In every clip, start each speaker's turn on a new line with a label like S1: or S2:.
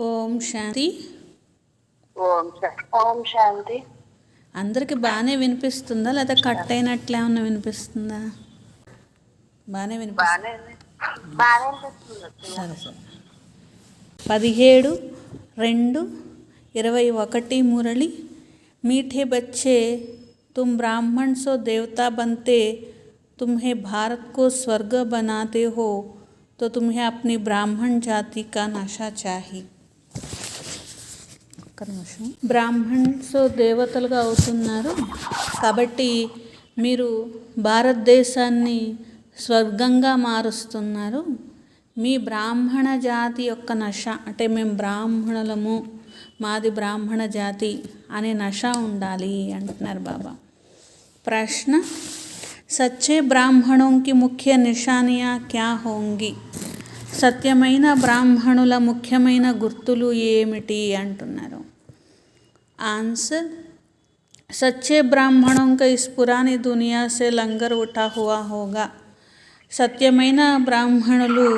S1: ఓం శాంతి.
S2: ఓం శాంతి.
S1: అందరికి బాగానే వినిపిస్తుందా లేదా కట్ అయినట్లే ఏమన్నా వినిపిస్తుందా? బాగానే వినిపిస్తుంది. సరే సరే. 17/2/21 మురళి. मीठे बच्चे, तुम ब्राह्मण सो देवता बनते, तुम्हें भारत को स्वर्ग बनाते हो तो तुम्हें अपनी ब्राह्मण जाति का नशा चाहिए. ఒక్క నిమిషం. బ్రాహ్మణ్స్ దేవతలుగా అవుతున్నారు కాబట్టి మీరు భారతదేశాన్ని స్వర్గంగా మారుస్తున్నారు. మీ బ్రాహ్మణ జాతి యొక్క నశ అంటే మేము బ్రాహ్మణులము, మాది బ్రాహ్మణ జాతి అనే నశ ఉండాలి అంటున్నారు బాబా. ప్రశ్న, సచ్చే బ్రాహ్మణోంకి ముఖ్య నిశానియా క్యా హోంగి? సత్యమైన బ్రాహ్మణుల ముఖ్యమైన గుర్తులు ఏమిటి అంటున్నారు. ఆన్సర్, సచ్చే బ్రాహ్మణోं का इस पुरानी दुनिया से लंगर उठा हुआ होगा. సత్యమైన బ్రాహ్మణులు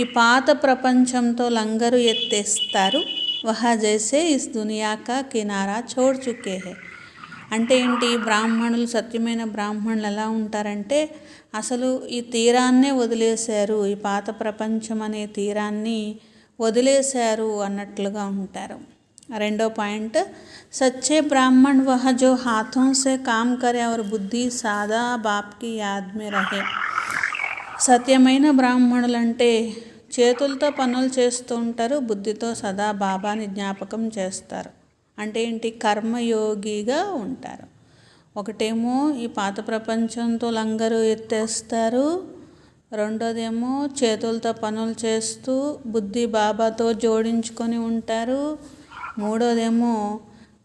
S1: ఈ పాత ప్రపంచంతో లంగరు ఎత్తేస్తారు. వహా జైసే ఇస్ దునియా కా కినారా చోడ్ చుకే హై. అంటే ఏంటి? బ్రాహ్మణులు, సత్యమైన బ్రాహ్మణులు ఎలా ఉంటారంటే అసలు ఈ తీరాన్నే వదిలేశారు, ఈ పాత ప్రపంచం అనే తీరాన్ని వదిలేశారు అన్నట్లుగా ఉంటారు. రెండో పాయింట్, సచ్చే బ్రాహ్మణ్ వహ జో హాథోं से काम करे और बुद्धि सादा बाप की याद में रहे. సత్యమైన బ్రాహ్మణులు అంటే చేతులతో పనులు చేస్తూ ఉంటారు, బుద్ధితో సదా బాబాని జ్ఞాపకం చేస్తారు. అంటే ఏంటి? కర్మయోగిగా ఉంటారు. ఒకటేమో ఈ పాత ప్రపంచంతో లంగరు ఎత్తేస్తారు, రెండోదేమో చేతులతో పనులు చేస్తూ బుద్ధి బాబాతో జోడించుకొని ఉంటారు, మూడోదేమో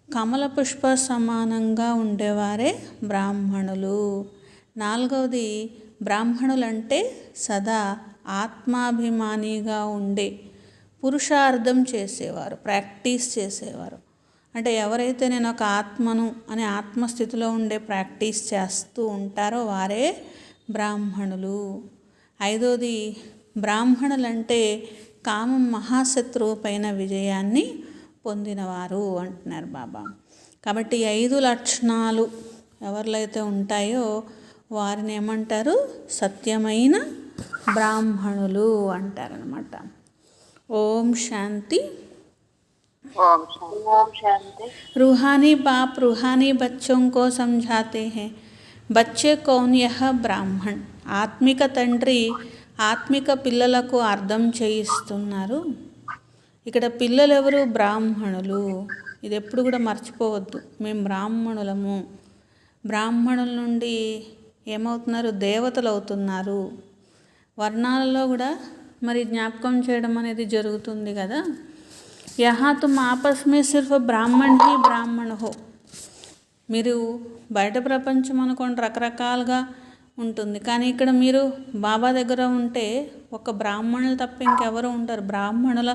S1: కమల పుష్ప సమానంగా ఉండేవారే బ్రాహ్మణులు. నాలుగవది, బ్రాహ్మణులంటే సదా ఆత్మాభిమానిగా ఉండే పురుషార్థం చేసేవారు, ప్రాక్టీస్ చేసేవారు. అంటే ఎవరైతే నేను ఒక ఆత్మను అనే ఆత్మస్థితిలో ఉండే ప్రాక్టీస్ చేస్తూ ఉంటారో వారే బ్రాహ్మణులు. ఐదోది, బ్రాహ్మణులంటే కామం మహాశత్రువు పైన విజయాన్ని పొందినవారు అంటున్నారు బాబా. కాబట్టి 5 లక్షణాలు ఎవరిలో అయితే ఉంటాయో వారిని ఏమంటారు? సత్యమైన బ్రాహ్మణులు అంటారనమాట. ఓం శాంతి.
S2: ఓం శాంతి.
S1: रूहानी बाप रूहानी बच्चों को समझाते हैं. बच्चे कौन? यह ब्राह्मण. ఆత్మిక తండ్రి ఆత్మిక పిల్లలకు అర్థం చేయిస్తున్నారు. ఇక్కడ పిల్లలు ఎవరు? బ్రాహ్మణులు. ఇది ఎప్పుడు కూడా మర్చిపోవద్దు, మేము బ్రాహ్మణులము. బ్రాహ్మణుల నుండి ఏమవుతున్నారు? దేవతలు అవుతున్నారు. వర్ణాలలో కూడా మరి జ్ఞాపకం చేయడం అనేది జరుగుతుంది కదా. యహా తుమ్ ఆపస్ మే సిర్ఫ్ బ్రాహ్మణ్ హీ బ్రాహ్మణ హో. మీరు బయట ప్రపంచం అనుకోండి రకరకాలుగా ఉంటుంది, కానీ ఇక్కడ మీరు బాబా దగ్గర ఉంటే ఒక బ్రాహ్మణులు తప్ప ఇంకెవరు ఉంటారు. బ్రాహ్మణుల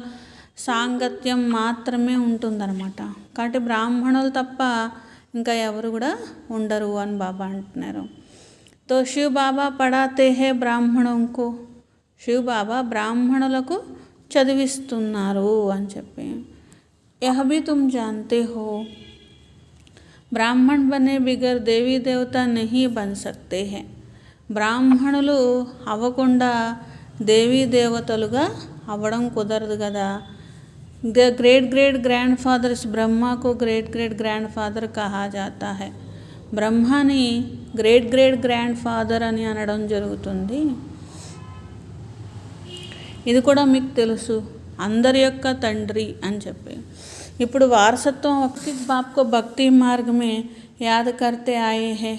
S1: సాంగత్యం మాత్రమే ఉంటుందన్నమాట. కాబట్టి బ్రాహ్మణులు తప్ప ఇంకా ఎవరు కూడా ఉండరు అని బాబా అంటున్నారు. తో శివ్ బాబా పడాతే హే బ్రాహ్మణంకు. శివ్ బాబా బ్రాహ్మణులకు చదివిస్తున్నారు అని చెప్పి. యహ భీ తుమ్ జాన్తే హో, బ్రాహ్మణ్ బనే బిగర్ దేవీ దేవత నహీ బన్ సక్తే హే. బ్రాహ్మణులు అవ్వకుండా దేవీ దేవతలుగా అవ్వడం కుదరదు కదా. గ్రేట్ గ్రేట్ గ్రాండ్ ఫాదర్ ఇస్ బ్రహ్మకు గ్రేట్ గ్రేట్ గ్రాండ్ ఫాదర్ కహా జాతా హై. బ్రహ్మని గ్రేట్ గ్రేట్ గ్రాండ్ ఫాదర్ అని అనడం జరుగుతుంది. ఇది కూడా మీకు తెలుసు, అందరి యొక్క తండ్రి అని చెప్పి. ఇప్పుడు వారసత్వం ఒకటి బాప్కో భక్తి మార్గమే యాద్ కర్తే ఆయే హే.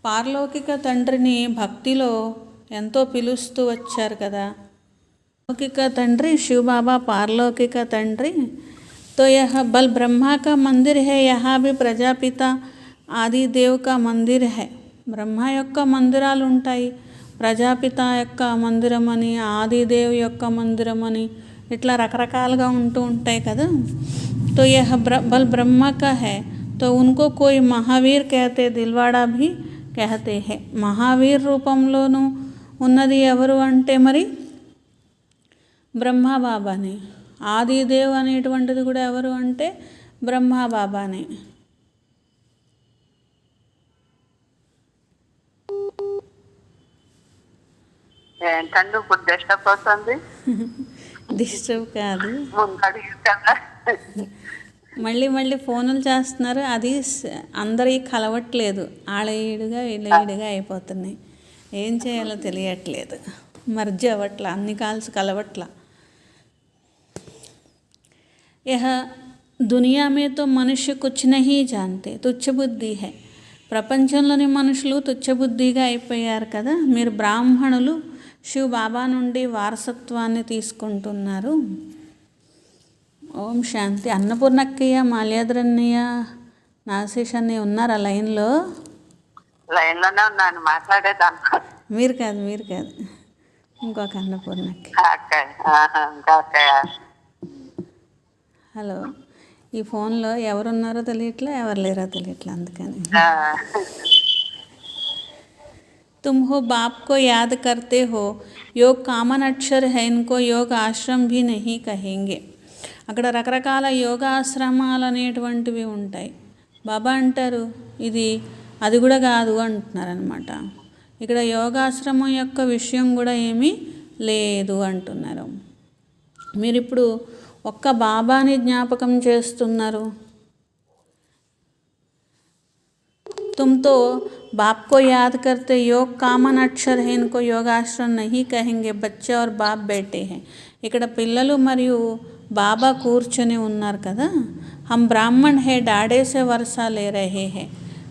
S1: పారలౌకిక తండ్రిని భక్తిలో ఎంతో పిలుస్తూ వచ్చారు కదా. లౌకిక తండ్రి శివ్ బాబా పారలౌకిక తండ్రి. తో యహ బల్ బ్రహ్మా కా మందిర్ హై, యహా భీ ప్రజాపిత ఆదిదేవ్ కా మందిర్ హై. బ్రహ్మ యొక్క మందిరాలు ఉంటాయి, ప్రజాపిత యొక్క మందిరం అని, ఆదిదేవ్ యొక్క మందిరం అని, ఇట్లా రకరకాలుగా ఉంటూ ఉంటాయి కదా. తో యహ బల్ బ్రహ్మ కా హై, తో ఉన్కో కోయి మహావీర్ कहते, దిల్వాడా భీ कहते हैं. మహావీర్ రూపంలోనూ ఉన్నది ఎవరు అంటే మరి బ్రహ్మ బాబాని. ఆదిదేవ్ అనేటువంటిది కూడా ఎవరు అంటే బ్రహ్మా బాబానే.
S2: ఏంటండి ఇప్పుడు డిస్టర్బ్ అవుతుంది?
S1: డిస్టర్బ్ కాదు,
S2: ముందు అడిగి కదా.
S1: మళ్ళీ మళ్ళీ ఫోనులు చేస్తున్నారు, అది అందరికి కలవట్లేదు, ఆళేయుడుగా వీళ్ళేయుడుగా అయిపోతున్నాయి. ఏం చేయాలో తెలియట్లేదు, మర్జీ అవ్వట్లా, అన్ని కాల్స్ కలవట్లా. यह दुनिया में तो मनुष्य कुछ नहीं जानते, తుచ్చబుద్ధి హై. ప్రపంచంలోని మనుషులు తుచ్చబుద్ధిగా అయిపోయారు కదా. మీరు బ్రాహ్మణులు శివ బాబా నుండి వారసత్వాన్ని తీసుకుంటున్నారు. ఓం శాంతి. అన్నపూర్ణక్కయ్య, మాల్యాద్రన్నయ్య, నాశేష్ అన్నయ్య ఉన్నారా లైన్లో?
S2: లైన్లోనే ఉన్నాను, మాట్లాడేదాన్ని.
S1: మీరు కాదు ఇంకొక అన్నపూర్ణక్కయ్య. హలో. ఈ ఫోన్లో ఎవరున్నారో తెలియట్లే, ఎవరు లేరో తెలియట్లే, అందుకని. तुम हो बाप को याद करते हो, योग कामन अक्षर है, इनको योग आश्रम भी नहीं कहेंगे. అక్కడ రకరకాల యోగాశ్రమాలు అనేటువంటివి ఉంటాయి. బాబా అంటారు ఇది అది కూడా కాదు అంటున్నారనమాట. ఇక్కడ యోగాశ్రమం యొక్క విషయం కూడా ఏమీ లేదు అంటున్నారు. మీరు ఇప్పుడు ఒక్క బాబాని జ్ఞాపకం చేస్తున్నారు. तुम तो बाप को याद करते, योग कामन अक्षर है, इनको योगाश्रम नहीं कहेंगे, बच्चे और बाप बैठे हैं. ఇక్కడ పిల్లలు మరియు బాబా కూర్చొని ఉన్నారు కదా. హమ్ బ్రాహ్మణ్ హే, డాడే సే వరసా లే రహే హే.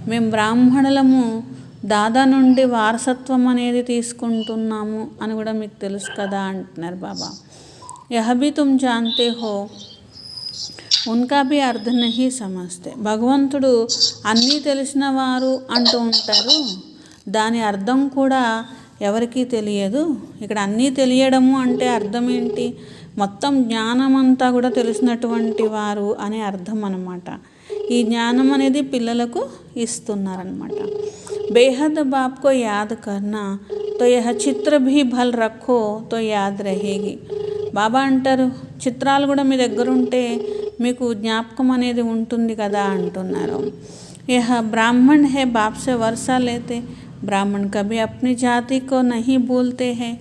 S1: మేము బ్రాహ్మణులము, దాదా నుండి వారసత్వం అనేది తీసుకుంటున్నాము అని కూడా మీకు తెలుసు కదా అంటున్నారు బాబా. యహ భీ తుమ్ జాన్తే హో, ఉన్కా భీ అర్థం నహీ సమజ్తే. భగవంతుడు అన్నీ తెలిసిన వారు అంటూ ఉంటారు, దాని అర్థం కూడా ఎవరికీ తెలియదు. ఇక్కడ అన్నీ తెలియడము అంటే అర్థం ఏంటి? మొత్తం జ్ఞానం అంతా కూడా తెలిసినటువంటి వారు అనే అర్థం అన్నమాట. ఈ జ్ఞానం అనేది పిల్లలకు ఇస్తున్నారనమాట. బేహద్ బాప్కో యాద్ కర్నా తో యహ చిత్ర భీ భల్ రఖో తో యాద్ రహేగి. బాబా అంటారు చిత్రాలు కూడా మీ దగ్గర ఉంటే మీకు జ్ఞాపకం అనేది ఉంటుంది కదా అంటున్నారు. యహ బ్రాహ్మణ్ హే, బాప్ సే వరసా లేతే, బ్రాహ్మణ్ కభీ అప్ని జాతి కో నహీ భూల్తే హే.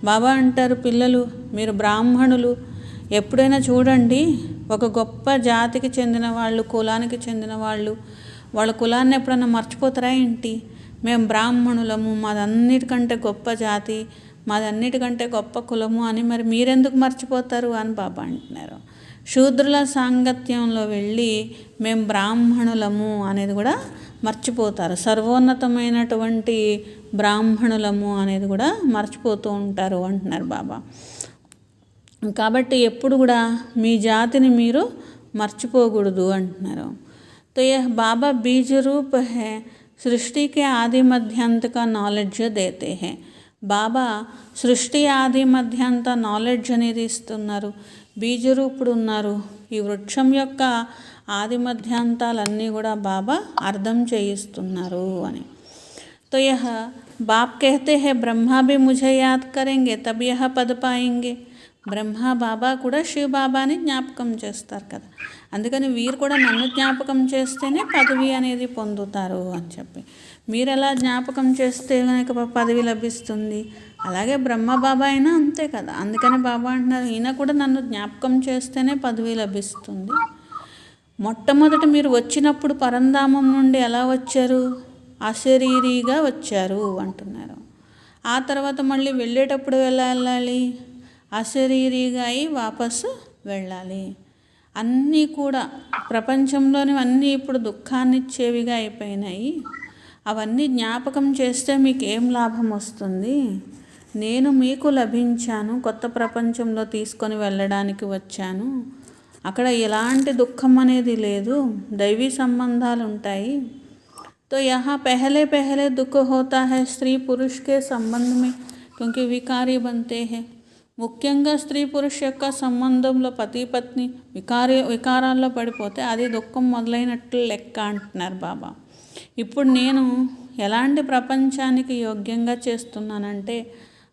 S1: బాబా అంటారు పిల్లలు మీరు బ్రాహ్మణులు, ఎప్పుడైనా చూడండి ఒక గొప్ప జాతికి చెందిన వాళ్ళు, కులానికి చెందిన వాళ్ళు, వాళ్ళ కులాన్ని ఎప్పుడైనా మర్చిపోతారా ఏంటి? మేము బ్రాహ్మణులము, మాదన్నిటికంటే గొప్ప జాతి, మాదన్నిటికంటే గొప్ప కులము అని మరి మీరెందుకు మర్చిపోతారు అని బాబా అంటున్నారు. శూద్రుల సాంగత్యంలో వెళ్ళి మేము బ్రాహ్మణులము అనేది కూడా మర్చిపోతారు, సర్వోన్నతమైనటువంటి బ్రాహ్మణులము అనేది కూడా మర్చిపోతూ ఉంటారు అంటున్నారు బాబా. కాబట్టి ఎప్పుడు కూడా మీ జాతిని మీరు మర్చిపోకూడదు అంటున్నారు. తో యహ్ బాబా బీజ రూప్ హే, సృష్టికి ఆది మధ్యాంత కా నాలెడ్జ్ దేతే హే. బాబా సృష్టి ఆది మధ్యాంత నాలెడ్జ్ అనేది ఇస్తున్నారు, బీజరూపుడు ఉన్నారు. ఈ వృక్షం యొక్క ఆది మధ్యాంతాలన్నీ కూడా బాబా అర్థం చేయిస్తున్నారు అని. తో యహ బాప్ कहते हैं ब्रह्मा भी मुझे याद करेंगे तब यह पद पाएंगे. బ్రహ్మ బాబా కూడా శివ బాబాని జ్ఞాపకం చేస్తారు కదా, అందుకని వీరు కూడా నన్ను జ్ఞాపకం చేస్తేనే పదవి అనేది పొందుతారు అని చెప్పి. మీరు ఎలా జ్ఞాపకం చేస్తే కనుక పదవి లభిస్తుంది, అలాగే బ్రహ్మ బాబా అయినా అంతే కదా. అందుకని బాబా అంటున్నారు ఈయన కూడా నన్ను జ్ఞాపకం చేస్తేనే పదవి లభిస్తుంది. మొట్టమొదట మీరు వచ్చినప్పుడు పరంధామం నుండి ఎలా వచ్చారు? అశరీరిగా వచ్చారు అంటున్నారు. ఆ తర్వాత మళ్ళీ వెళ్ళేటప్పుడు ఎలా వెళ్ళాలి? అశరీరిగా అయి వాపసు వెళ్ళాలి. అన్నీ కూడా ప్రపంచంలోని అన్నీ ఇప్పుడు దుఃఖాన్ని ఇచ్చేవిగా అయిపోయినాయి. అవన్నీ జ్ఞాపకం చేస్తే మీకు ఏం లాభం వస్తుంది? నేను మీకు లభించాను, కొత్త ప్రపంచంలో తీసుకొని వెళ్ళడానికి వచ్చాను. అక్కడ ఎలాంటి దుఃఖం అనేది లేదు, దైవీ సంబంధాలు ఉంటాయి. तो यहाँ पहले पहले दुख होता है स्त्री पुरुष के संबंध में, क्योंकि विकारी बनते हैं. ముఖ్యంగా స్త్రీ పురుష యొక్క సంబంధంలో పతి పత్ని వికారాల్లో పడిపోతే అది దుఃఖం మొదలైనట్లు లెక్క అంటున్నారు బాబా. ఇప్పుడు నేను ఎలాంటి ప్రపంచానికి యోగ్యంగా చేస్తున్నానంటే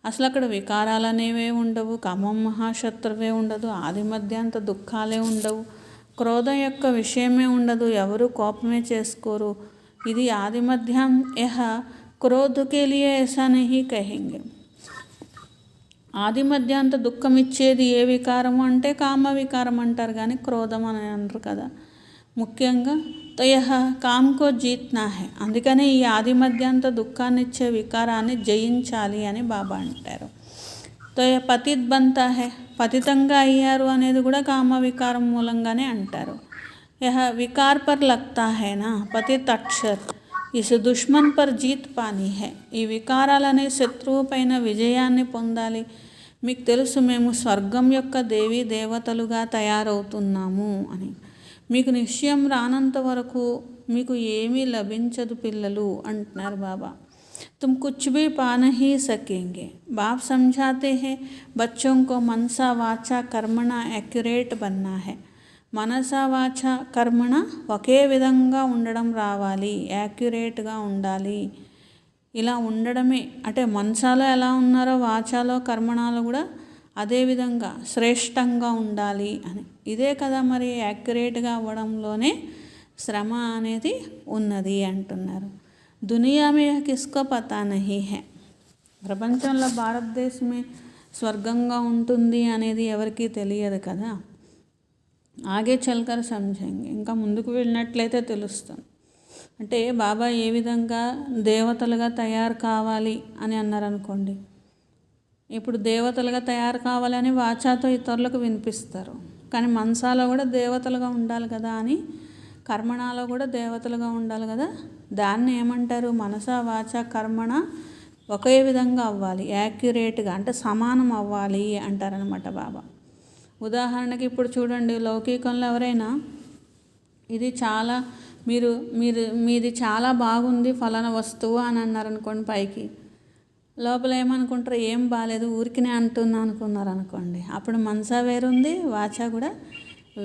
S1: అసలు అక్కడ వికారాలు అనేవే ఉండవు, కామం మహాశత్రువే ఉండదు, ఆది మధ్యాంత దుఃఖాలే ఉండవు, క్రోధం యొక్క విషయమే ఉండదు, ఎవరు కోపమే చేసుకోరు. ఇది ఆది మధ్యాం యహ క్రోధకే లియే ఐసా నహీ కహెంగే. ఆది మధ్యాంత దుఃఖం ఇచ్చేది ఏ వికారము అంటే కామ వికారం అంటారు, కానీ క్రోధం అని అనరు కదా. ముఖ్యంగా తో యహ కామ్కో జీత్నా హై, అందుకనే ఈ ఆది మధ్యాంత దుఃఖాన్ని ఇచ్చే వికారాన్ని జయించాలి అని బాబా అంటారు. తో యహ పతిత్ బంతా హై, పతితంగా అయ్యారు అనేది కూడా కామ వికారం మూలంగానే అంటారు. యహ వికార్ పర్ లగ్తా హై నా పతిత్ అక్షర్, ఇస్ దుష్మన్ పర్ జీత్ పానీ హై. ఈ వికారాలనే శత్రువు పైన విజయాన్ని పొందాలి. మీకు తెలుసు మేము స్వర్గం యొక్క దేవీ దేవతలుగా తయారవుతున్నాము అని. మీకు నిశ్చయం రానంత వరకు మీకు ఏమీ లభించదు పిల్లలు అంటున్నారు బాబా. तुम कुछ भी पा नहीं सकेंगे. बाप समझाते हैं बच्चों को मनसा वाचा कर्मणा एक्यूरेट बनना है. మనసా వాచ కర్మణ ఒకే విధంగా ఉండడం రావాలి, యాక్యురేట్గా ఉండాలి. ఇలా ఉండడమే అంటే మనసాలో ఎలా ఉన్నారో వాచాలో కర్మణాలో కూడా అదేవిధంగా శ్రేష్టంగా ఉండాలి అని. ఇదే కదా మరి యాక్యురేట్గా అవ్వడంలోనే శ్రమ అనేది ఉన్నది అంటున్నారు. దునియా మే కిస్కో పతా నహీ హై. ప్రపంచంలో భారతదేశమే స్వర్గంగా ఉంటుంది అనేది ఎవరికీ తెలియదు కదా. ఆగే చల్కర్ సమझेंगे, ఇంకా ముందుకు వెళ్ళినట్లయితే తెలుస్తుంది. అంటే బాబా ఏ విధంగా దేవతలుగా తయారు కావాలి అని అన్నారనుకోండి. ఇప్పుడు దేవతలుగా తయారు కావాలని వాచాతో ఇతరులకు వినిపిస్తారు, కానీ మనసాలో కూడా దేవతలుగా ఉండాలి కదా అని, కర్మణాలో కూడా దేవతలుగా ఉండాలి కదా. దాన్ని ఏమంటారు? మనసా వాచ కర్మణ ఒకే విధంగా అవ్వాలి, యాక్యురేట్గా అంటే సమానం అవ్వాలి అంటారనమాట బాబా. ఉదాహరణకి ఇప్పుడు చూడండి, లౌకికంలో ఎవరైనా ఇది చాలా మీది చాలా బాగుంది ఫలానా వస్తువు అని అన్నారనుకోండి, పైకి లోపల ఏమనుకుంటారు? ఏం బాగాలేదు ఊరికినే అంటున్నా అనుకున్నారు అనుకోండి. అప్పుడు మనసా వేరుంది, వాచ కూడా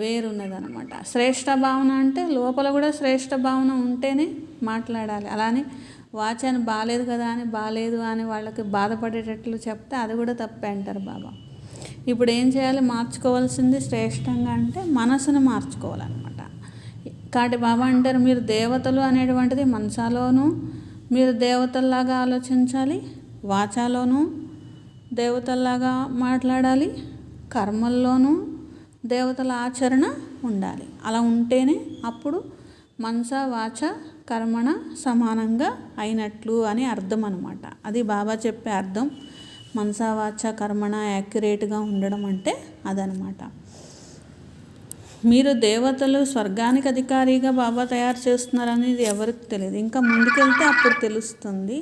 S1: వేరున్నది అనమాట. శ్రేష్ఠ భావన అంటే లోపల కూడా శ్రేష్ఠ భావన ఉంటేనే మాట్లాడాలి. అలానే వాచాని బాగాలేదు కదా అని బాగాలేదు అని వాళ్ళకి బాధపడేటట్లు చెప్తే అది కూడా తప్పే అంటారు బాబా. ఇప్పుడు ఏం చేయాలి? మార్చుకోవాల్సింది శ్రేష్టంగా అంటే మనసును మార్చుకోవాలన్నమాట. కాబట్టి బాబా అంటారు మీరు దేవతలు అనేటువంటిది మనసాలోనూ మీరు దేవతల్లాగా ఆలోచించాలి, వాచాలోనూ దేవతల్లాగా మాట్లాడాలి, కర్మల్లోనూ దేవతల ఆచరణ ఉండాలి. అలా ఉంటేనే అప్పుడు మనస వాచ కర్మణ సమానంగా అయినట్లు అని అర్థం అనమాట. అది బాబా చెప్పే అర్థం. మనసా వాచ కర్మణ యాక్యురేట్గా ఉండడం అంటే అదనమాట. మీరు దేవతలు స్వర్గానికి అధికారిగా బాబా తయారు చేస్తున్నారనేది ఎవరికి తెలియదు. ఇంకా ముందుకెళ్తే అప్పుడు తెలుస్తుంది.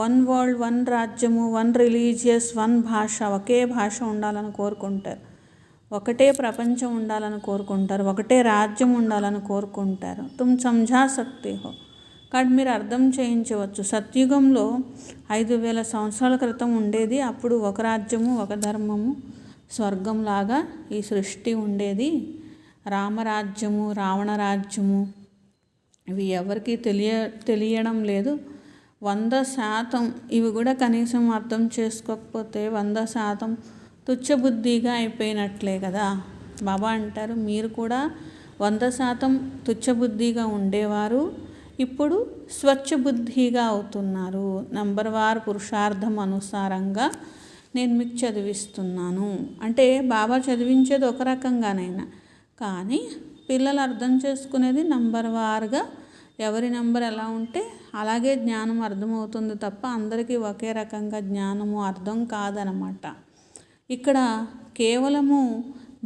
S1: 1 వరల్డ్ 1 రాజ్యము 1 రిలీజియస్ 1 భాష, ఒకే భాష ఉండాలని కోరుకుంటారు, ఒకటే ప్రపంచం ఉండాలని కోరుకుంటారు, ఒకటే రాజ్యం ఉండాలని కోరుకుంటారు. తుమ్ సమझा सकते हो. కాబట్టి మీరు అర్థం చేయించవచ్చు. సత్యుగంలో 5000 సంవత్సరాల క్రితం ఉండేది. అప్పుడు ఒక రాజ్యము ఒక ధర్మము స్వర్గంలాగా ఈ సృష్టి ఉండేది. రామరాజ్యము రావణ రాజ్యము ఇవి ఎవరికి తెలియడం లేదు. 100% ఇవి కూడా కనీసం అర్థం చేసుకోకపోతే 100% తుచ్చబుద్ధిగా అయిపోయినట్లే కదా. బాబా అంటారు మీరు కూడా 100% తుచ్చబుద్ధిగా ఉండేవారు, ఇప్పుడు స్వచ్ఛబుద్ధిగా అవుతున్నారు. నంబర్ వార్ పురుషార్థం అనుసారంగా నేను మీకు చదివిస్తున్నాను. అంటే బాబా చదివించేది ఒక రకంగానైనా, కానీ పిల్లలు అర్థం చేసుకునేది నంబర్ వార్గా. ఎవరి నంబర్ ఎలా ఉంటే అలాగే జ్ఞానం అర్థమవుతుంది తప్ప అందరికీ ఒకే రకంగా జ్ఞానము అర్థం కాదనమాట. ఇక్కడ కేవలము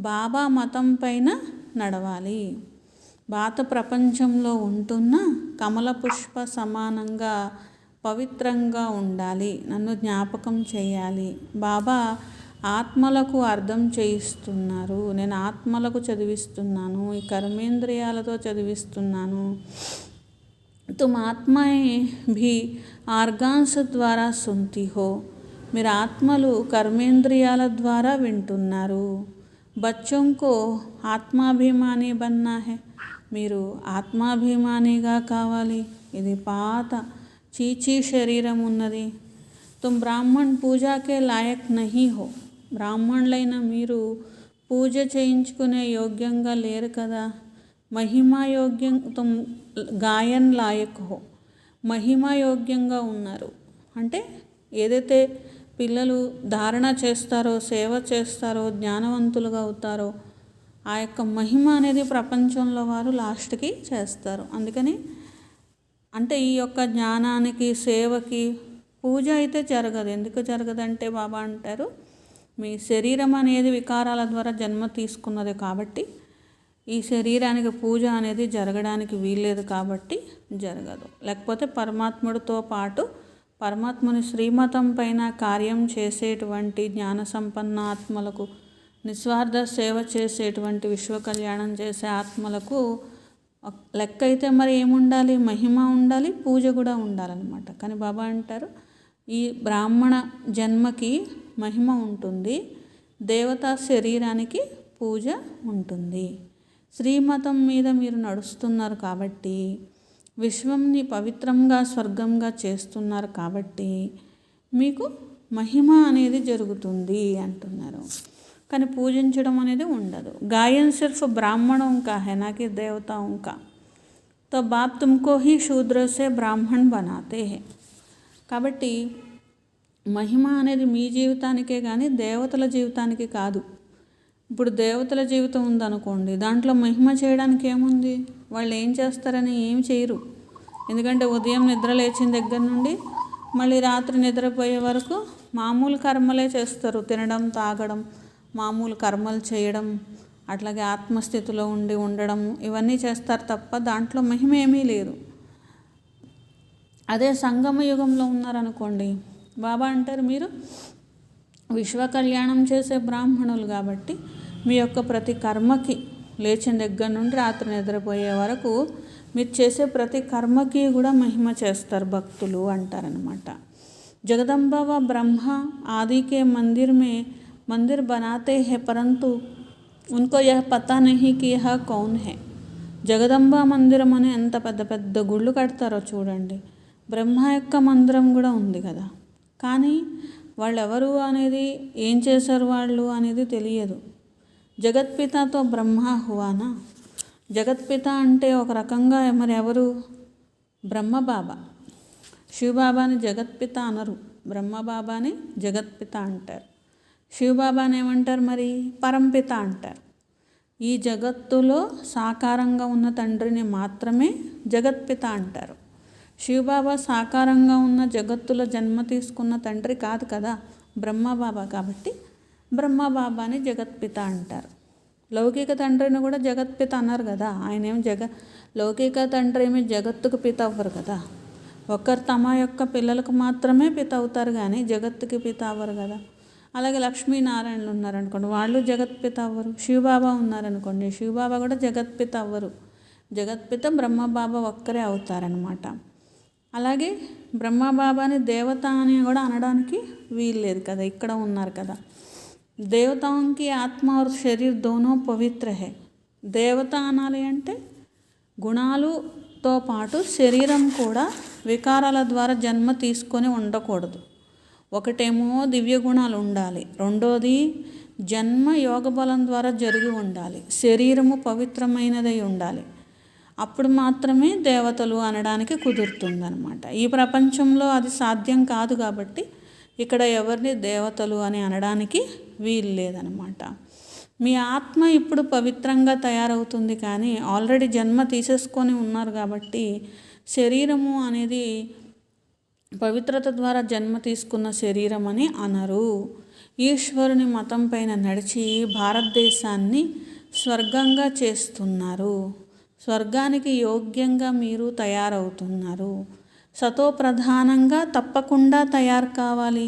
S1: బాబా మతం పైన నడవాలి. పాత ప్రపంచంలో ఉంటున్న కమల పుష్ప సమానంగా పవిత్రంగా ఉండాలి, నన్ను జ్ఞాపకం చేయాలి. బాబా ఆత్మలకు అర్థం చేయిస్తున్నారు, నేను ఆత్మలకు చదివిస్తున్నాను, ఈ కర్మేంద్రియాలతో చదివిస్తున్నాను. తుమ్ ఆత్మాయే భీ ఆర్గాన్స్ ద్వారా సున్తి హో. మీరు ఆత్మలు కర్మేంద్రియాల ద్వారా వింటున్నారు. బచ్చోంకో ఆత్మాభిమాని బన్నా హై. మీరు ఆత్మాభిమానిగా కావాలి. ఇది పాత చీచీ శరీరం ఉన్నది, तुम ब्राह्मण పూజా కే లాయక్ నహీ హో, బ్రాహ్మణులైన మీరు పూజ చేయించుకునే యోగ్యంగా లేరు కదా. మహిమా యోగ్యం తుమ్ గాయన్ లాయక్ హో, మహిమా యోగ్యంగా ఉన్నారు. అంటే ఏదైతే పిల్లలు ధారణ చేస్తారో, సేవ చేస్తారో, జ్ఞానవంతులుగా అవుతారో ఆ యొక్క మహిమ అనేది ప్రపంచంలో వారు లాస్ట్కి చేస్తారు. అందుకని అంటే ఈ యొక్క జ్ఞానానికి, సేవకి పూజ అయితే జరగదు. ఎందుకు జరగదంటే బాబా అంటారు, మీ శరీరం అనేది వికారాల ద్వారా జన్మ తీసుకున్నది కాబట్టి ఈ శరీరానికి పూజ అనేది జరగడానికి వీల్లేదు కాబట్టి జరగదు. లేకపోతే పరమాత్ముడితో పాటు పరమాత్ముని శ్రీమతం పైన కార్యం చేసేటువంటి జ్ఞాన సంపన్న ఆత్మలకు, నిస్వార్థ సేవ చేసేటువంటి విశ్వ కళ్యాణం చేసే ఆత్మలకు లెక్క అయితే మరి ఏముండాలి? మహిమ ఉండాలి, పూజ కూడా ఉండాలన్నమాట. కానీ బాబా అంటారు ఈ బ్రాహ్మణ జన్మకి మహిమ ఉంటుంది, దేవతా శరీరానికి పూజ ఉంటుంది. శ్రీమతం మీద మీరు నడుస్తున్నారు కాబట్టి, విశ్వంని పవిత్రంగా స్వర్గంగా చేస్తున్నారు కాబట్టి మీకు మహిమ అనేది జరుగుతుంది అంటున్నారు. కానీ పూజించడం అనేది ఉండదు. గాయన్ సిర్ఫ్ బ్రాహ్మణోं का है ना कि देवताओं का, तो बाप तुमको ही शूद्र से ब्राह्मण बनाते हैं. కాబట్టి మహిమ అనేది మీ జీవితానికే కానీ దేవతల జీవితానికి కాదు. ఇప్పుడు దేవతల జీవితం ఉందనుకోండి, దాంట్లో మహిమ చేయడానికి ఏముంది? వాళ్ళు ఏం చేస్తారని ఏం చేయరు. ఎందుకంటే ఉదయం నిద్ర లేచిన దగ్గర నుండి మళ్ళీ రాత్రి నిద్రపోయే వరకు మామూలు కర్మలే చేస్తారు. తినడం, తాగడం, మామూలు కర్మలు చేయడం, అట్లాగే ఆత్మస్థితిలో ఉండడం, ఇవన్నీ చేస్తారు తప్ప దాంట్లో మహిమ ఏమీ లేదు. అదే సంగమ యుగంలో ఉన్నారనుకోండి, బాబా అంటారు మీరు విశ్వ కళ్యాణం చేసే బ్రాహ్మణులు కాబట్టి మీ యొక్క ప్రతి కర్మకి, లేచిన దగ్గర నుండి రాత్రి నిద్రపోయే వరకు మీరు చేసే ప్రతి కర్మకి కూడా మహిమ చేస్తారు భక్తులు అంటారనమాట. జగదంబ వ బ్రహ్మ ఆది కే మందిర్ బనాతే హే పరంతు ఉన్కో యహ పతా నహీ కి యహ కౌన్ హే. జగదంబ మందిరం అని ఎంత పెద్ద పెద్ద గుళ్ళు కడతారో చూడండి. బ్రహ్మ యొక్క మందిరం కూడా ఉంది కదా, కానీ వాళ్ళు ఎవరు అనేది, ఏం చేశారు వాళ్ళు అనేది తెలియదు. జగత్పితతో బ్రహ్మ హువానా. జగత్పిత అంటే ఒక రకంగా మరి ఎవరు? బ్రహ్మబాబా. శివబాబాని జగత్పిత అనరు, బ్రహ్మబాబాని జగత్పిత అంటారు. శివబాబాని ఏమంటారు మరి? పరంపిత అంటారు. ఈ జగత్తులో సాకారంగా ఉన్న తండ్రిని మాత్రమే జగత్పిత అంటారు. శివబాబా సాకారంగా ఉన్న జగత్తులో జన్మ తీసుకున్న తండ్రి కాదు కదా, బ్రహ్మబాబా. కాబట్టి బ్రహ్మబాబాని జగత్పిత అంటారు. లౌకిక తండ్రిని కూడా జగత్పిత అన్నారు కదా. ఆయన ఏమి లౌకిక తండ్రి ఏమి జగత్తుకు పిత అవ్వరు కదా. ఒకరు తమ యొక్క పిల్లలకు మాత్రమే పిత అవుతారు కానీ జగత్తుకి పిత అవ్వరు కదా. అలాగే లక్ష్మీనారాయణలు ఉన్నారనుకోండి, వాళ్ళు జగత్పిత అవ్వరు. శివబాబా ఉన్నారనుకోండి, శివబాబా కూడా జగత్పిత అవ్వరు. జగత్పిత బ్రహ్మబాబా ఒక్కరే అవుతారనమాట. అలాగే బ్రహ్మబాబాని దేవత అని కూడా అనడానికి వీల్లేదు కదా, ఇక్కడ ఉన్నారు కదా. దేవతాంకి ఆత్మ और శరీర్ దోనో పవిత్ర హే. దేవత అనాలి అంటే గుణాలతో పాటు శరీరం కూడా వికారాల ద్వారా జన్మ తీసుకొని ఉండకూడదు. ఒకటేమో దివ్య గుణాలు ఉండాలి, రెండోది జన్మ యోగ బలం ద్వారా జరిగి ఉండాలి, శరీరము పవిత్రమైనదై ఉండాలి. అప్పుడు మాత్రమే దేవతలు అనడానికి కుదురుతుందన్నమాట. ఈ ప్రపంచంలో అది సాధ్యం కాదు కాబట్టి ఇక్కడ ఎవరిని దేవతలు అని అనడానికి వీలు లేదనమాట. మీ ఆత్మ ఇప్పుడు పవిత్రంగా తయారవుతుంది కానీ ఆల్రెడీ జన్మ తీసేసుకొని ఉన్నారు కాబట్టి శరీరము అనేది పవిత్రత ద్వారా జన్మ తీసుకున్న శరీరం అని అనరు. ఈశ్వరుని మతం పైన నడిచి భారతదేశాన్ని స్వర్గంగా చేస్తున్నారు. స్వర్గానికి యోగ్యంగా మీరు తయారవుతున్నారు. సతో ప్రధానంగా తప్పకుండా తయారు కావాలి.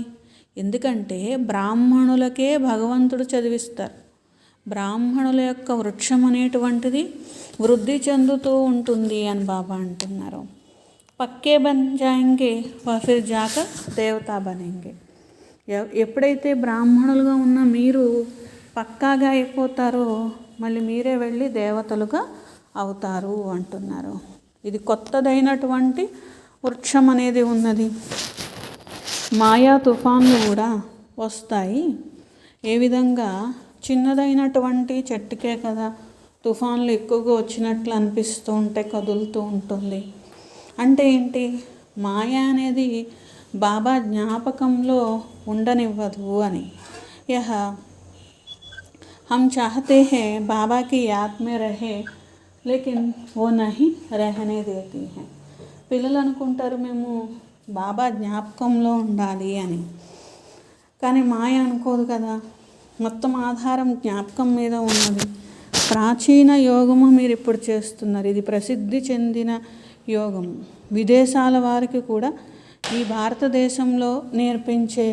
S1: ఎందుకంటే బ్రాహ్మణులకే భగవంతుడు చదివిస్తారు. బ్రాహ్మణుల యొక్క వృక్షం అనేటువంటిది వృద్ధి చెందుతూ ఉంటుంది అని బాబా అంటున్నారు. పక్కే బన్ జాయింగే ఫిర్ జాక దేవతా బనేంగే. ఎప్పుడైతే బ్రాహ్మణులుగా ఉన్న మీరు పక్కాగా అయిపోతారో మళ్ళీ మీరే వెళ్ళి దేవతలుగా అవుతారు అంటున్నారు. ఇది కొత్తదైనటువంటి వృక్షం అనేది ఉన్నది. మాయా తుఫాన్లు కూడా వస్తాయి. ఏ విధంగా చిన్నదైనటువంటి చెట్టుకే కదా తుఫాన్లు ఎక్కువగా వచ్చినట్లు అనిపిస్తూ ఉంటే కదులుతూ ఉంటుంది. అంటే ఏంటి, మాయ అనేది బాబా జ్ఞాపకంలో ఉండనివ్వదు అని. యహ हम चाहते हैं बाबा की याद में रहे लेकिन वो नहीं रहने देती हैं. పిల్లలు అనుకుంటారు మేము బాబా జ్ఞాపకంలో ఉండాలి అని, కానీ మాయ అనుకోదు కదా. మొత్తం ఆధారం జ్ఞాపకం మీద ఉన్నది. ప్రాచీన యోగము మీరు ఇప్పుడు చేస్తున్నారు. ఇది ప్రసిద్ధి చెందిన యోగం. విదేశాల వారికి కూడా ఈ భారతదేశంలో నేర్పించే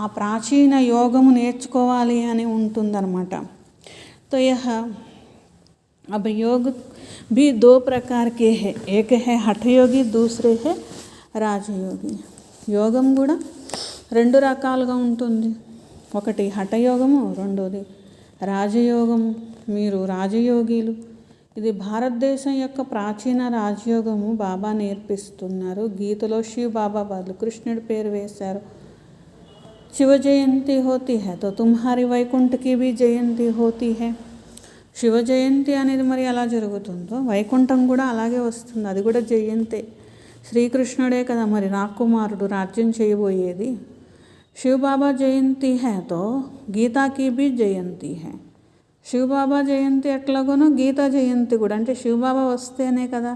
S1: ఆ ప్రాచీన యోగము నేర్చుకోవాలి అని ఉంటుందన్నమాట. तो यह अब योग भी 2 प्रकार के है. एक है हठ योगी, दूसरे है రాజయోగి. యోగం కూడా 2 రకాలుగా ఉంటుంది. ఒకటి హఠయోగము, రెండోది రాజయోగము. మీరు రాజయోగిలు. ఇది భారతదేశం యొక్క ప్రాచీన రాజయోగము బాబా నేర్పిస్తున్నారు. గీతలో శివ బాబా బదులు కృష్ణుడి పేరు వేశారు. शिव जयंती होती है तो तुम्हारी వైకుంఠ की भी జయంతి होती है. శివ జయంతి అనేది మరి ఎలా జరుగుతుందో వైకుంఠం కూడా అలాగే వస్తుంది. అది కూడా జయంతే. శ్రీకృష్ణుడే కదా మరి రాకుమారుడు రాజ్యం చేయబోయేది. శివ బాబా జయంతి హై తో గీతా की भी జయంతి హై. శివ బాబా జయంతి ఎట్లాగోనో గీతా జయంతి కూడా. అంటే శివ బాబా వస్తేనే కదా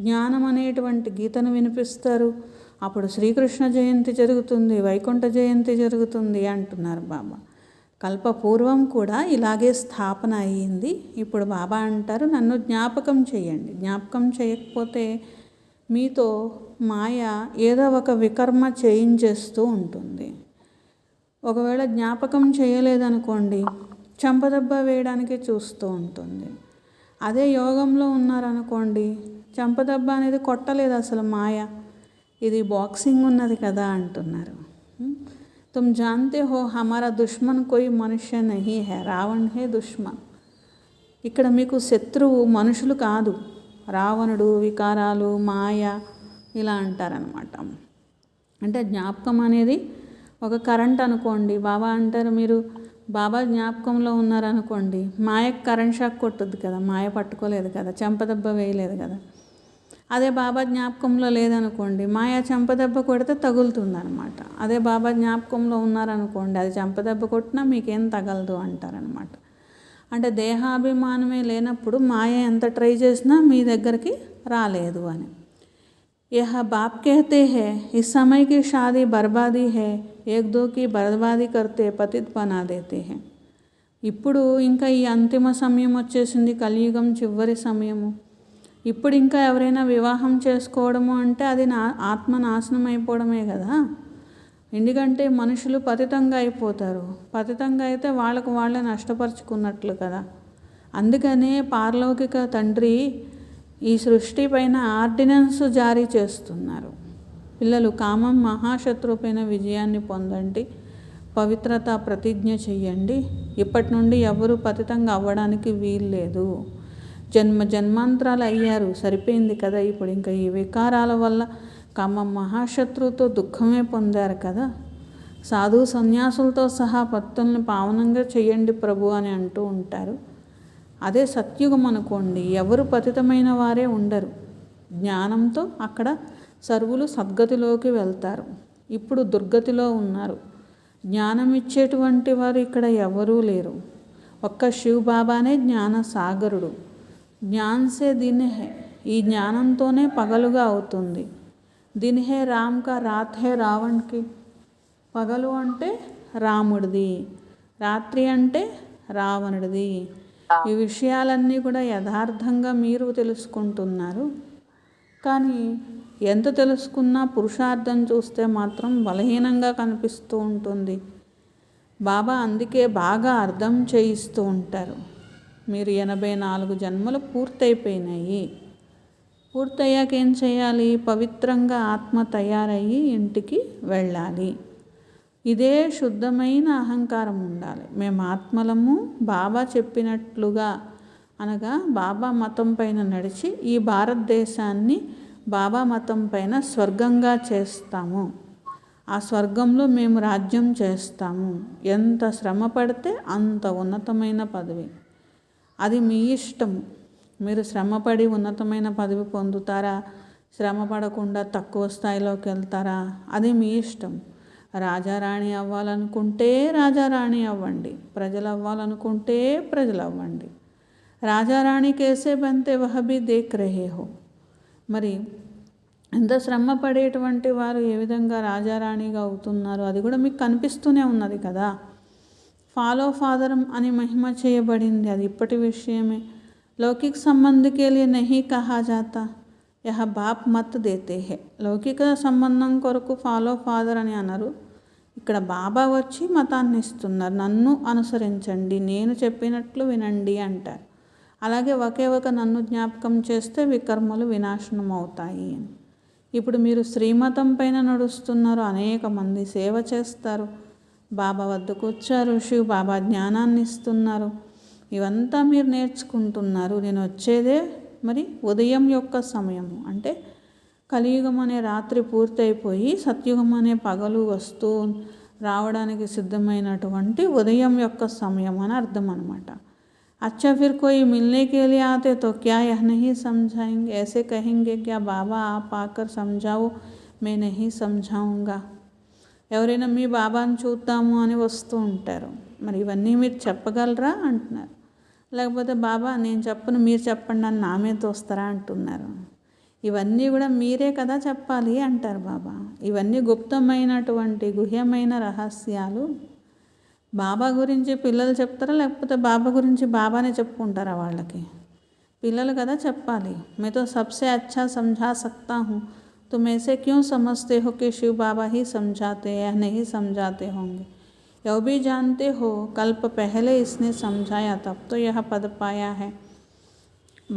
S1: జ్ఞానం అనేటువంటి గీతను వినిపిస్తారు. అప్పుడు శ్రీకృష్ణ జయంతి జరుగుతుంది, వైకుంఠ జయంతి జరుగుతుంది అంటున్నారు బాబా. కల్పపూర్వం కూడా ఇలాగే స్థాపన అయ్యింది. ఇప్పుడు బాబా అంటారు నన్ను జ్ఞాపకం చేయండి. జ్ఞాపకం చేయకపోతే మీతో మాయ ఏదో ఒక వికర్మ చేయించేస్తూ ఉంటుంది. ఒకవేళ జ్ఞాపకం చేయలేదనుకోండి చెంపదెబ్బ వేయడానికి చూస్తూ ఉంటుంది. అదే యోగంలో ఉన్నారనుకోండి చెంపదెబ్బ అనేది కొట్టలేదు అసలు మాయ. ఇది బాక్సింగ్ ఉన్నది కదా అంటున్నారు. तुम जानते हो हमारा दुश्मन कोई मनुष्य नहीं है, रावण है दुश्मन. ఇక్కడ మీకు శత్రువు మనుషులు కాదు, రావణుడు, వికారాలు, మాయ ఇలా అంటారనమాట. అంటే జ్ఞాపకం అనేది ఒక కరెంట్ అనుకోండి. బాబా అంటారు మీరు బాబా జ్ఞాపకంలో ఉన్నారనుకోండి మాయకు కరెంట్ షాక్ కొట్టుద్ది కదా, మాయ పట్టుకోలేదు కదా, చెంపదెబ్బ వేయలేదు కదా. అదే బాబా జ్ఞాపకంలో లేదనుకోండి మాయ చెంపదెబ్బ కొడితే తగులుతుంది అనమాట. అదే బాబా జ్ఞాపకంలో ఉన్నారనుకోండి అది చెంపదెబ్బ కొట్టినా మీకేం తగలదు అంటారనమాట. అంటే దేహాభిమానమే లేనప్పుడు మాయ ఎంత ట్రై చేసినా మీ దగ్గరికి రాలేదు అని. यह बाप कहते हैं इस समय की शादी बर्बादी है, एक दो की बर्बादी करते पतित बना देते हैं. ఇప్పుడు ఇంకా ఈ అంతిమ సమయం వచ్చేసింది, కలియుగం చివరి సమయము. ఇప్పుడు ఇంకా ఎవరైనా వివాహం చేసుకోవడము అంటే అది ఆత్మ నాశనం అయిపోవడమే కదా. ఎందుకంటే మనుషులు పతితంగా అయిపోతారు. పతితంగా అయితే వాళ్ళకు వాళ్ళే నష్టపరుచుకున్నట్లు కదా. అందుకనే పారలౌకిక తండ్రి ఈ సృష్టి పైన ఆర్డినెన్స్ జారీ చేస్తున్నారు. పిల్లలు కామం మహాశత్రువు పైన విజయాన్ని పొందండి, పవిత్రత ప్రతిజ్ఞ చెయ్యండి. ఇప్పటి నుండి ఎవరు పతితంగా అవ్వడానికి వీల్లేదు. జన్మాంతరాలు అయ్యారు, సరిపోయింది కదా. ఇప్పుడు ఇంకా ఈ వికారాల వల్ల కామం మహాశత్రువుతో దుఃఖమే పొందారు కదా. సాధు సన్యాసులతో సహా భక్తుల్ని పావనంగా చెయ్యండి ప్రభు అని అంటూ ఉంటారు. అదే సత్యుగం అనుకోండి, ఎవరు పతితమైన వారే ఉండరు. జ్ఞానంతో అక్కడ సర్వులు సద్గతిలోకి వెళ్తారు. ఇప్పుడు దుర్గతిలో ఉన్నారు. జ్ఞానం ఇచ్చేటువంటి వారు ఇక్కడ ఎవరూ లేరు. ఒక్క శివ్ బాబానే జ్ఞాన సాగరుడు. జ్ఞాన్సే దిన్ హే, ఈ జ్ఞానంతోనే పగలుగా అవుతుంది. దిన్ హే రామ్ కా, రాత్ హే రావణ్కి. పగలు అంటే రాముడిది, రాత్రి అంటే రావణుడిది. ఈ విషయాలన్నీ కూడా యథార్థంగా మీరు తెలుసుకుంటున్నారు. కానీ ఎంత తెలుసుకున్నా పురుషార్థం చూస్తే మాత్రం బలహీనంగా కనిపిస్తూ ఉంటుంది. బాబా అందుకే బాగా అర్థం చేయిస్తూ ఉంటారు. మీరు 84 జన్మలు పూర్తయిపోయినాయి. పూర్తయ్యాక ఏం చేయాలి? పవిత్రంగా ఆత్మ తయారయ్యి ఇంటికి వెళ్ళాలి. ఇదే శుద్ధమైన అహంకారం ఉండాలి. మేము ఆత్మలము, బాబా చెప్పినట్లుగా అనగా బాబా మతం పైన నడిచి ఈ భారతదేశాన్ని బాబా మతం పైన స్వర్గంగా చేస్తాము ఆ స్వర్గంలో మేము రాజ్యం చేస్తాము. ఎంత శ్రమ పడితే అంత ఉన్నతమైన పదవి. అది మీ ఇష్టము. మీరు శ్రమపడి ఉన్నతమైన పదవి పొందుతారా, శ్రమ పడకుండా తక్కువ స్థాయిలోకి వెళ్తారా, అది మీ ఇష్టం. రాజారాణి అవ్వాలనుకుంటే రాజారాణి అవ్వండి, ప్రజలు అవ్వాలనుకుంటే ప్రజలు అవ్వండి. రాజారాణి కేసే బంతే వహ భీ దేఖ్ రహే హో. మరి ఎంత శ్రమ పడేటువంటి వారు ఏ విధంగా రాజారాణిగా అవుతున్నారు అది కూడా మీకు కనిపిస్తూనే ఉన్నది కదా. ఫాలో ఫాదర్ అని మహిమ చేయబడింది, అది ఇప్పటి విషయమే. లౌకిక సంబంధ కే లియే నహీ కహా జాతా యహ బాప్ మత్ దేతే హే. లౌకిక సంబంధం కొరకు ఫాలో ఫాదర్ అని అన్నారు, ఇక్కడ బాబా వచ్చి మతాన్ని ఇస్తున్నారు. నన్ను అనుసరించండి, నేను చెప్పినట్లు వినండి అంటారు. అలాగే ఒకే ఒక నన్ను జ్ఞాపకం చేస్తే వికర్మలు వినాశనం అవుతాయి అని. ఇప్పుడు మీరు శ్రీమతం పైన నడుస్తున్నారు, అనేక మంది సేవ చేస్తారు, బాబా వద్దకు వచ్చారు, శివ్ బాబా జ్ఞానాన్ని ఇస్తున్నారు, ఇవంతా మీరు నేర్చుకుంటున్నారు. నేను వచ్చేదే మరి ఉదయం యొక్క సమయము, అంటే కలియుగం అనే రాత్రి పూర్తయిపోయి సత్యుగం అనే పగలు వస్తూ రావడానికి సిద్ధమైనటువంటి ఉదయం యొక్క సమయం అని అర్థం అన్నమాట. अच्छा फिर कोई मिलने के लिए आते तो क्या यह नहीं समझाएंगे, ऐसे कहेंगे क्या बाबा आप आकर समझाओ मैं नहीं समझाऊंगा. ఎవరైనా మీ బాబాను చూద్దాము అని వస్తూ ఉంటారు, మరి ఇవన్నీ మీరు చెప్పగలరా అంటున్నారు. లేకపోతే బాబా నేను చెప్పను మీరు చెప్పండి అని నా మీద తోస్తారా అంటున్నారు. ఇవన్నీ కూడా మీరే కదా చెప్పాలి అంటారు బాబా. ఇవన్నీ గుప్తమైనటువంటి గుహ్యమైన రహస్యాలు. బాబా గురించి పిల్లలు చెప్తారా, లేకపోతే బాబా గురించి బాబానే చెప్పుకుంటారా వాళ్ళకి? పిల్లలు కదా చెప్పాలి. मैं तो सबसे अच्छा समझा सकता हूँ, तुम ऐसे क्यों समझते हो कि शिव बाबा ही समझाते या नहीं समझाते होंगे. यह भी जानते हो कल्प पहले इसने समझाया तब तो यह पद पाया है.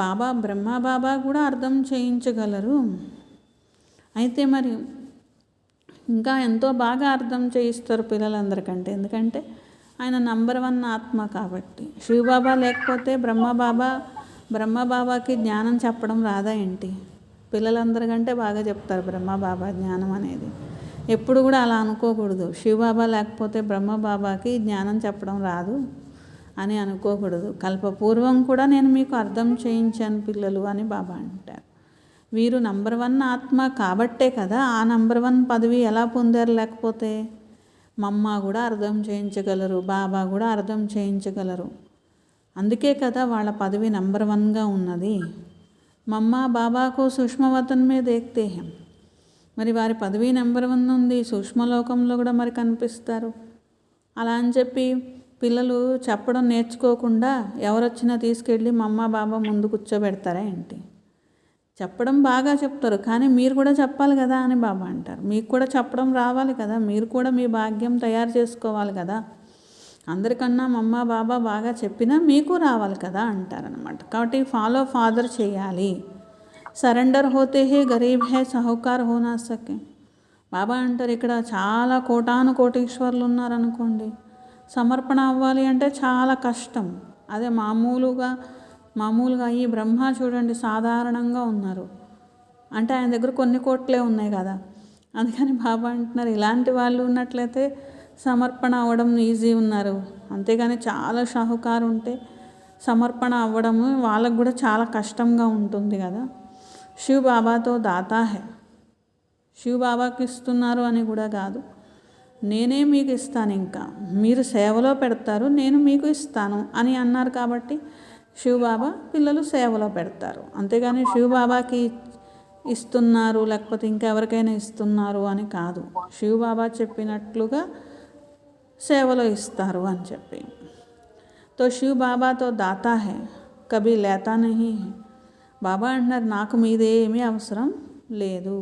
S1: బాబా బ్రహ్మ బాబా కూడా అర్థం చేయించగలరు. అయితే మరి ఇంకా ఎంతో బాగా అర్థం చేయిస్తారు పిల్లలందరికంటే, ఎందుకంటే ఆయన నంబర్ 1 ఆత్మ కాబట్టి. శివబాబా లేకపోతే బ్రహ్మబాబాకి జ్ఞానం చెప్పడం రాదా ఏంటి? పిల్లలందరికంటే బాగా చెప్తారు బ్రహ్మబాబా జ్ఞానం అనేది. ఎప్పుడు కూడా అలా అనుకోకూడదు, శివబాబా లేకపోతే బ్రహ్మబాబాకి జ్ఞానం చెప్పడం రాదు అని అనుకోకూడదు. కల్పపూర్వం కూడా నేను మీకు అర్థం చేయించాను పిల్లలు అని బాబా అంటారు. వీరు నంబర్ 1 ఆత్మ కాబట్టే కదా ఆ నంబర్ 1 పదవి ఎలా పొందారు. లేకపోతే మమ్మ కూడా అర్థం చేయించగలరు, బాబా కూడా అర్థం చేయించగలరు. అందుకే కదా వాళ్ళ పదవి నంబర్ 1గా ఉన్నది. మమ్మ బాబాకు సూక్ష్మవతన్ మే దేఖ్తే హం. మరి వారి పదవి నంబర్ 1 ఉంది, సూక్ష్మలోకంలో కూడా మరి కనిపిస్తారు. అలా అని చెప్పి పిల్లలు చెప్పడం నేర్చుకోకుండా ఎవరొచ్చినా తీసుకెళ్ళి మమ్మ బాబా ముందు కూర్చోబెడతారా ఏంటి? చెప్పడం బాగా చెప్తారు, కానీ మీరు కూడా చెప్పాలి కదా అని బాబా అంటారు. మీకు కూడా చెప్పడం రావాలి కదా, మీరు కూడా మీ భాగ్యం తయారు చేసుకోవాలి కదా. అందరికన్నా మమ్మ బాబా బాగా చెప్పినా మీకు రావాలి కదా అంటారనమాట. కాబట్టి ఫాలో ఫాదర్ చేయాలి. సరెండర్ హోతే హే గరీబ్ హే సాహుకార్ హోనా సకే. బాబా అంటారు ఇక్కడ చాలా కోటాను కోటీశ్వర్లు ఉన్నారనుకోండి, సమర్పణ అవ్వాలి అంటే చాలా కష్టం. అదే మామూలుగా ఈ బ్రహ్మ చూడండి సాధారణంగా ఉన్నారు అంటే ఆయన దగ్గర కొన్ని కోట్లే ఉన్నాయి కదా. అందుకని బాబా అంటున్నారు ఇలాంటి వాళ్ళు ఉన్నట్లయితే సమర్పణ అవ్వడం ఈజీ ఉన్నారు. అంతేగాని చాలా షాహుకారు ఉంటే సమర్పణ అవ్వడము వాళ్ళకు కూడా చాలా కష్టంగా ఉంటుంది కదా. శివ్ బాబాతో దాతా హే, శివ్ బాబాకి ఇస్తున్నారు అని కూడా కాదు, నేనే మీకు ఇస్తాను, ఇంకా మీరు సేవలో పెడతారు నేను మీకు ఇస్తాను అని అన్నారు. కాబట్టి శివబాబా పిల్లలు సేవలో పెడతారు, అంతేగాని శివబాబాకి ఇస్తున్నారు లేకపోతే ఇంకెవరికైనా ఇస్తున్నారు అని కాదు. శివబాబా చెప్పినట్లుగా సేవలో ఇస్తారు అని చెప్పి. తో శివబాబాతో దాతా హే కభీ లేతా నహీ హే. బాబా అంటున్నారు నాకు మీదేమీ అవసరం లేదు.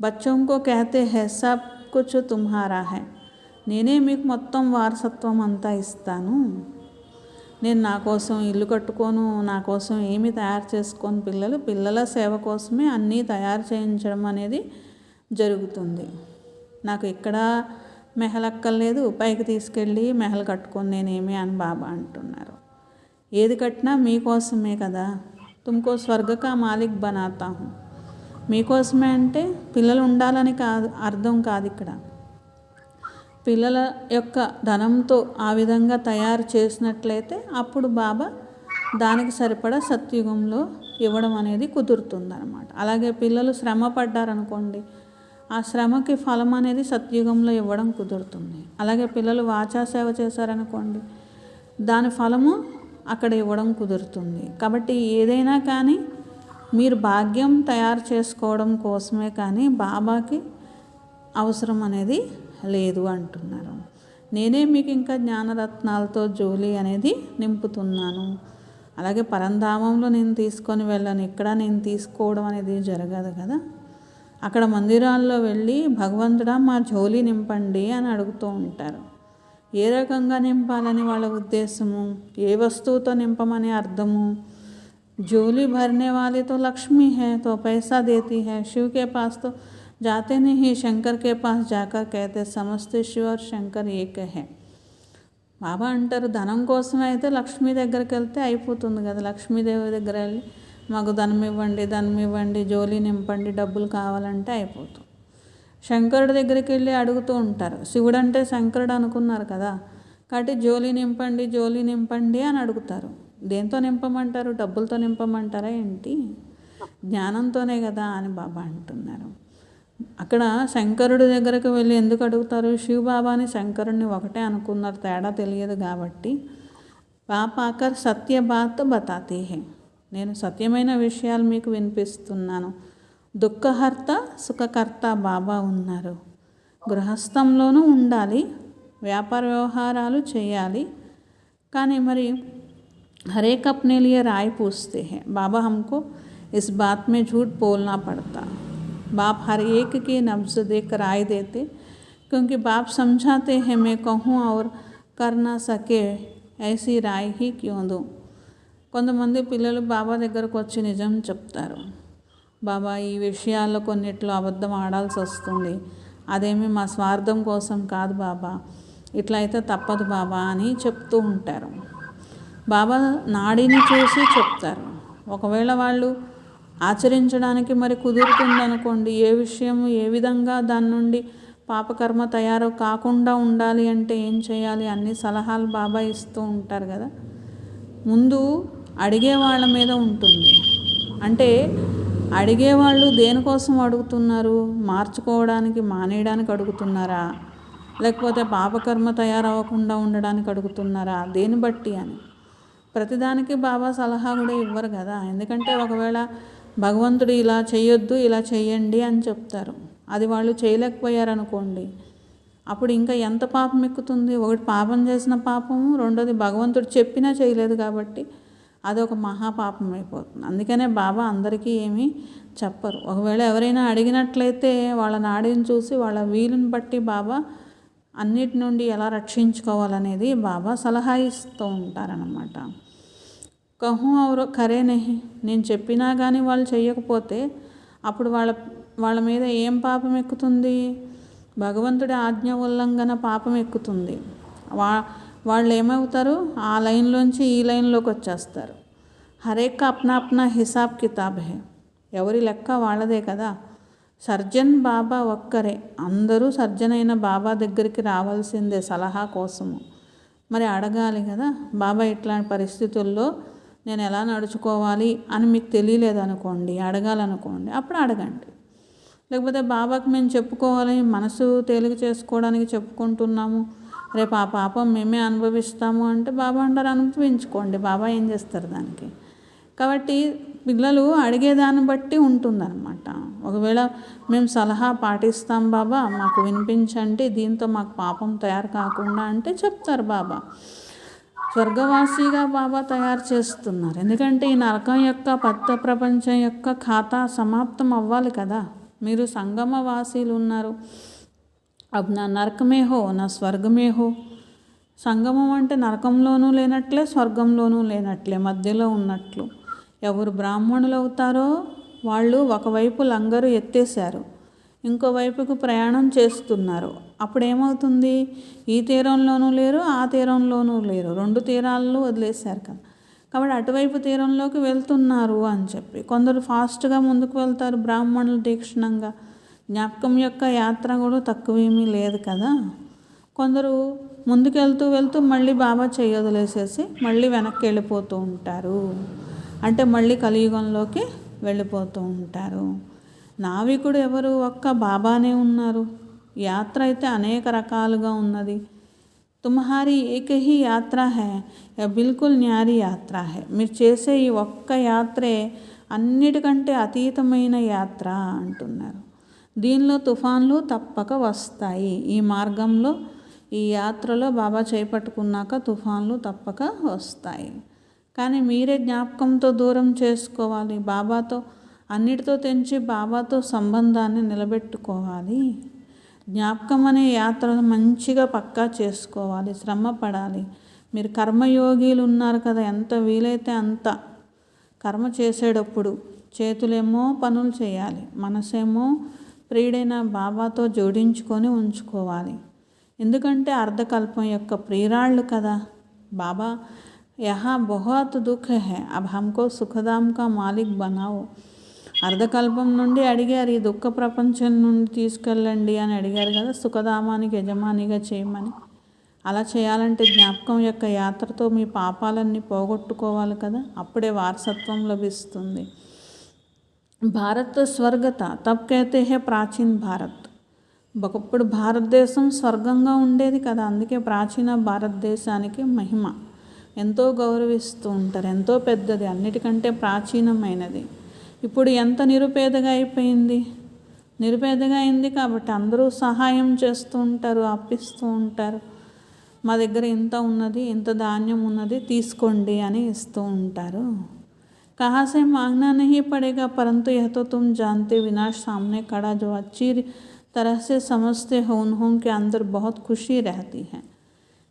S1: బచ్చోంకో కహతే హే సబ్ కుచ్ తుమ్హారా హై. నేనే మీకు మొత్తం వారసత్వం అంతా ఇస్తాను. నేను నా కోసం ఇల్లు కట్టుకోను, నా కోసం ఏమీ తయారు చేసుకోను. పిల్లల సేవ కోసమే అన్నీ తయారు చేయించడం అనేది జరుగుతుంది. నాకు ఎక్కడ మెహలక్కర్లేదు, పైకి తీసుకెళ్ళి మెహల్ కట్టుకొని నేనేమి అని బాబా అంటున్నారు. ఏది కట్టినా మీకోసమే కదా. తుమ్కో స్వర్గ కా మాలిక్ బనాతా హూ. మీకోసమే అంటే పిల్లలు ఉండాలని కాదు, అర్థం కాదు ఇక్కడ. పిల్లల యొక్క ధనంతో ఆ విధంగా తయారు చేసినట్లయితే అప్పుడు బాబా దానికి సరిపడా సత్యుగంలో ఇవ్వడం అనేది కుదురుతుందన్నమాట. అలాగే పిల్లలు శ్రమ పడ్డారనుకోండి, ఆ శ్రమకి ఫలం అనేది సత్యుగంలో ఇవ్వడం కుదురుతుంది. అలాగే పిల్లలు వాచా సేవ చేశారనుకోండి, దాని ఫలము అక్కడ ఇవ్వడం కుదురుతుంది. కాబట్టి ఏదైనా కానీ మీరు భాగ్యం తయారు చేసుకోవడం కోసమే కానీ బాబాకి అవసరం అనేది లేదు అంటున్నారు. నేనే మీకు ఇంకా జ్ఞానరత్నాలతో జోలి అనేది నింపుతున్నాను. అలాగే పరంధామంలో నేను తీసుకొని వెళ్ళను, ఇక్కడ నేను తీసుకోవడం అనేది జరగదు కదా. అక్కడ మందిరాల్లో వెళ్ళి భగవంతుడా మా జోలి నింపండి అని అడుగుతూ ఉంటారు. ఏ రకంగా నింపాలని వాళ్ళ ఉద్దేశము, ఏ వస్తువుతో నింపమని అర్థము. झोली भरने वाली तो लक्ष्मी है, तो पैसा देती है. शिव के पास तो जाते नहीं, शंकर के पास जाकर कहते समझते शिव और शंकर एक है. బాబా అంటారు ధనం కోసమే అయితే లక్ష్మీ దగ్గరికి వెళ్తే అయిపోతుంది కదా. లక్ష్మీదేవి దగ్గర వెళ్ళి మాకు ధనం ఇవ్వండి, జోలి నింపండి, డబ్బులు కావాలంటే అయిపోతుంది. శంకరుడి దగ్గరికి వెళ్ళి అడుగుతూ ఉంటారు. శివుడు అంటే శంకరుడు అనుకున్నారు కదా, కాబట్టి జోలి నింపండి అని అడుగుతారు. దేంతో నింపమంటారు? డబ్బులతో నింపమంటారా ఏంటి? జ్ఞానంతోనే కదా అని బాబా అంటున్నారు. అక్కడ శంకరుడి దగ్గరకు వెళ్ళి ఎందుకు అడుగుతారు? శివబాబాని శంకరుడిని ఒకటే అనుకున్నారు, తేడా తెలియదు కాబట్టి. బాపాకర్ సత్య బాత్ బతాతే హే, నేను సత్యమైన విషయాలు మీకు వినిపిస్తున్నాను. దుఃఖహర్త సుఖకర్త బాబా ఉన్నారు. గృహస్థంలోనూ ఉండాలి, వ్యాపార వ్యవహారాలు చేయాలి, కానీ మరి हर एक अपने लिए राय पूछते हैं. बाबा हमको इस बात में झूठ बोलना पड़ता. बाप हर एक की नब्ज़ देख राय देते, क्योंकि बाप समझाते हैं मैं कहूँ और कर ना सके ऐसी राय ही क्यों दूँ. కొంతమంది పిల్లలు బాబా దగ్గరకు వచ్చి నిజం చెప్తారు. బాబా ఈ విషయాల్లో కొన్నిట్లో అబద్ధం ఆడాల్సి వస్తుంది, అదేమి మా స్వార్థం కోసం కాదు బాబా, ఇట్లా అయితే తప్పదు బాబా అని చెప్తూ ఉంటారు. బాబా నాడిని చూసి చెప్తారు. ఒకవేళ వాళ్ళు ఆచరించడానికి మరి కుదురుతుందనుకోండి, ఏ విషయం ఏ విధంగా దాని నుండి పాపకర్మ తయారు కాకుండా ఉండాలి అంటే ఏం చేయాలి, అన్ని సలహాలు బాబా ఇస్తూ ఉంటారు కదా. ముందు అడిగే వాళ్ళ మీద ఉంటుంది. అంటే అడిగేవాళ్ళు దేనికోసం అడుగుతున్నారు? మార్చుకోవడానికి, మానేయడానికి అడుగుతున్నారా, లేకపోతే పాపకర్మ తయారవ్వకుండా ఉండడానికి అడుగుతున్నారా, దేని బట్టి అని. ప్రతిదానికి బాబా సలహా కూడా ఇవ్వరు కదా. ఎందుకంటే ఒకవేళ భగవంతుడు ఇలా చేయొద్దు, ఇలా చేయండి అని చెప్తారు, అది వాళ్ళు చేయలేకపోయారనుకోండి, అప్పుడు ఇంకా ఎంత పాపం ఎక్కుతుంది. ఒకటి పాపం చేసిన పాపము, రెండోది భగవంతుడు చెప్పినా చేయలేదు కాబట్టి అది ఒక మహాపాపం అయిపోతుంది. అందుకనే బాబా అందరికీ ఏమీ చెప్పరు. ఒకవేళ ఎవరైనా అడిగినట్లయితే వాళ్ళ నాడిని చూసి వాళ్ళ వీలుని బట్టి బాబా అన్నిటి నుండి ఎలా రక్షించుకోవాలనేది బాబా సలహా ఇస్తూ ఉంటారన్నమాట. కహూ అవరో కరే నహి, నేను చెప్పినా కానీ వాళ్ళు చేయకపోతే అప్పుడు వాళ్ళ మీద ఏం పాపం ఎక్కుతుంది? భగవంతుడి ఆజ్ఞ ఉల్లంఘన పాపం ఎక్కుతుంది. వాళ్ళు ఏమవుతారు? ఆ లైన్లోంచి ఈ లైన్లోకి వచ్చేస్తారు. హరేక్ అప్నా అప్నా హిసాబ్ కితాబ్ హే, ఎవరి లెక్క వాళ్ళదే కదా. సర్జన్ బాబా ఒక్కరే, అందరూ సర్జన్ అయిన బాబా దగ్గరికి రావాల్సిందే సలహా కోసము. మరి అడగాలి కదా. బాబా ఇట్లాంటి పరిస్థితుల్లో నేను ఎలా నడుచుకోవాలి అని మీకు తెలియలేదనుకోండి, అడగాలనుకోండి, అప్పుడు అడగండి. లేకపోతే బాబాకి మేము చెప్పుకోవాలి, మనసు తేలిక చేసుకోవడానికి చెప్పుకుంటున్నాము, రేపు ఆ పాపం మేమే అనుభవిస్తాము అంటే బాబా అంటారు అనుభవించుకోండి, బాబా ఏం చేస్తారు దానికి. కాబట్టి పిల్లలు అడిగేదాన్ని బట్టి ఉంటుందన్నమాట. ఒకవేళ మేము సలహా పాటిస్తాం బాబా, మాకు వినిపించండి, దీంతో మాకు పాపం తయారు కాకుండా అంటే చెప్తారు బాబా. స్వర్గవాసిగా బాబా తయారు చేస్తున్నారు. ఎందుకంటే ఈ నరకం యొక్క పత్త ప్రపంచం యొక్క ఖాతా సమాప్తం అవ్వాలి కదా. మీరు సంగమవాసీలు ఉన్నారు. అబ్ నా నరకమే హో నా స్వర్గమే హో. సంగమం అంటే నరకంలోనూ లేనట్లే, స్వర్గంలోనూ లేనట్లే, మధ్యలో ఉన్నట్లు. ఎవరు బ్రాహ్మణులు అవుతారో వాళ్ళు ఒకవైపు లంగరు ఎత్తేసారు, ఇంకోవైపుకు ప్రయాణం చేస్తున్నారు. అప్పుడు ఏమవుతుంది? ఈ తీరంలోనూ లేరు, ఆ తీరంలోనూ లేరు, రెండు తీరాలను వదిలేశారు కదా. కాబట్టి అటువైపు తీరంలోకి వెళ్తున్నారు అని చెప్పి. కొందరు ఫాస్ట్గా ముందుకు వెళ్తారు బ్రాహ్మణులు తీక్షణంగా. జ్ఞాపకం యొక్క యాత్ర కూడా తక్కువేమీ లేదు కదా. కొందరు ముందుకు వెళ్తూ మళ్ళీ బాబా వదిలేసేసి మళ్ళీ వెనక్కి వెళ్ళిపోతూ ఉంటారు. అంటే మళ్ళీ కలియుగంలోకి వెళ్ళిపోతూ ఉంటారు. నావికుడు ఎవరు? ఒక్క బాబానే ఉన్నారు. యాత్ర అయితే అనేక రకాలుగా ఉన్నది. తుమ్హారీ ఏక హీ యాత్ర హై, బిల్కుల్ న్యారీ యాత్ర హై. మీరు చేసే ఈ ఒక్క యాత్రే అన్నిటికంటే అతీతమైన యాత్ర అంటున్నారు. దీనిలో తుఫాన్లు తప్పక వస్తాయి. ఈ మార్గంలో, ఈ యాత్రలో బాబా చేపట్టుకున్నాక తుఫాన్లు తప్పక వస్తాయి. కానీ మీరే జ్ఞాపకంతో దూరం చేసుకోవాలి. బాబాతో అన్నిటితో తెంచి బాబాతో సంబంధాన్ని నిలబెట్టుకోవాలి. జ్ఞాపకం అనే యాత్రను మంచిగా పక్కా చేసుకోవాలి, శ్రమ పడాలి. మీరు కర్మయోగిలు ఉన్నారు కదా, ఎంత వీలైతే అంత కర్మ చేసేటప్పుడు చేతులేమో పనులు చేయాలి, మనసేమో ప్రియుడైన బాబాతో జోడించుకొని ఉంచుకోవాలి. ఎందుకంటే అర్ధకల్పం యొక్క ప్రియురాళ్ళు కదా. బాబా యహా బహుత్ దుఃఖ హై, అబ్ హమ్కో సుఖధామ్ కా మాలిక్ బనావో. అర్ధకల్పం నుండి అడిగారు, ఈ దుఃఖ ప్రపంచం నుండి తీసుకెళ్ళండి అని అడిగారు కదా, సుఖధామానికి యజమానిగా చేయమని. అలా చేయాలంటే జ్ఞాపకం యొక్క యాత్రతో మీ పాపాలన్నీ పోగొట్టుకోవాలి కదా, అప్పుడే వారసత్వం లభిస్తుంది. Bharat స్వర్గత thumb కహతే high ప్రాచీన్ Bharat. ఒకప్పుడు భారతదేశం స్వర్గంగా ఉండేది కదా, అందుకే ప్రాచీన భారతదేశానికి మహిమ ఎంతో గౌరవిస్తూ ఉంటారు. ఎంతో పెద్దది, అన్నిటికంటే ప్రాచీనమైనది. ఇప్పుడు ఎంత నిరుపేదగా అయిపోయింది. నిరుపేదగా అయింది కాబట్టి అందరూ సహాయం చేస్తూ ఉంటారు, అప్పిస్తూ ఉంటారు. మా దగ్గర ఇంత ఉన్నది, ఇంత ధాన్యం ఉన్నది, తీసుకోండి అని ఇస్తూ ఉంటారు. కహా సే మాంగ్నా నహీ పడేగా, పరంతు యహ్ తో తుమ్ జాన్తే వినాష్ సామ్నే ఖడా జో అచ్చీ तरह से समझते हो उनके अंदर बहुत खुशी रहती है.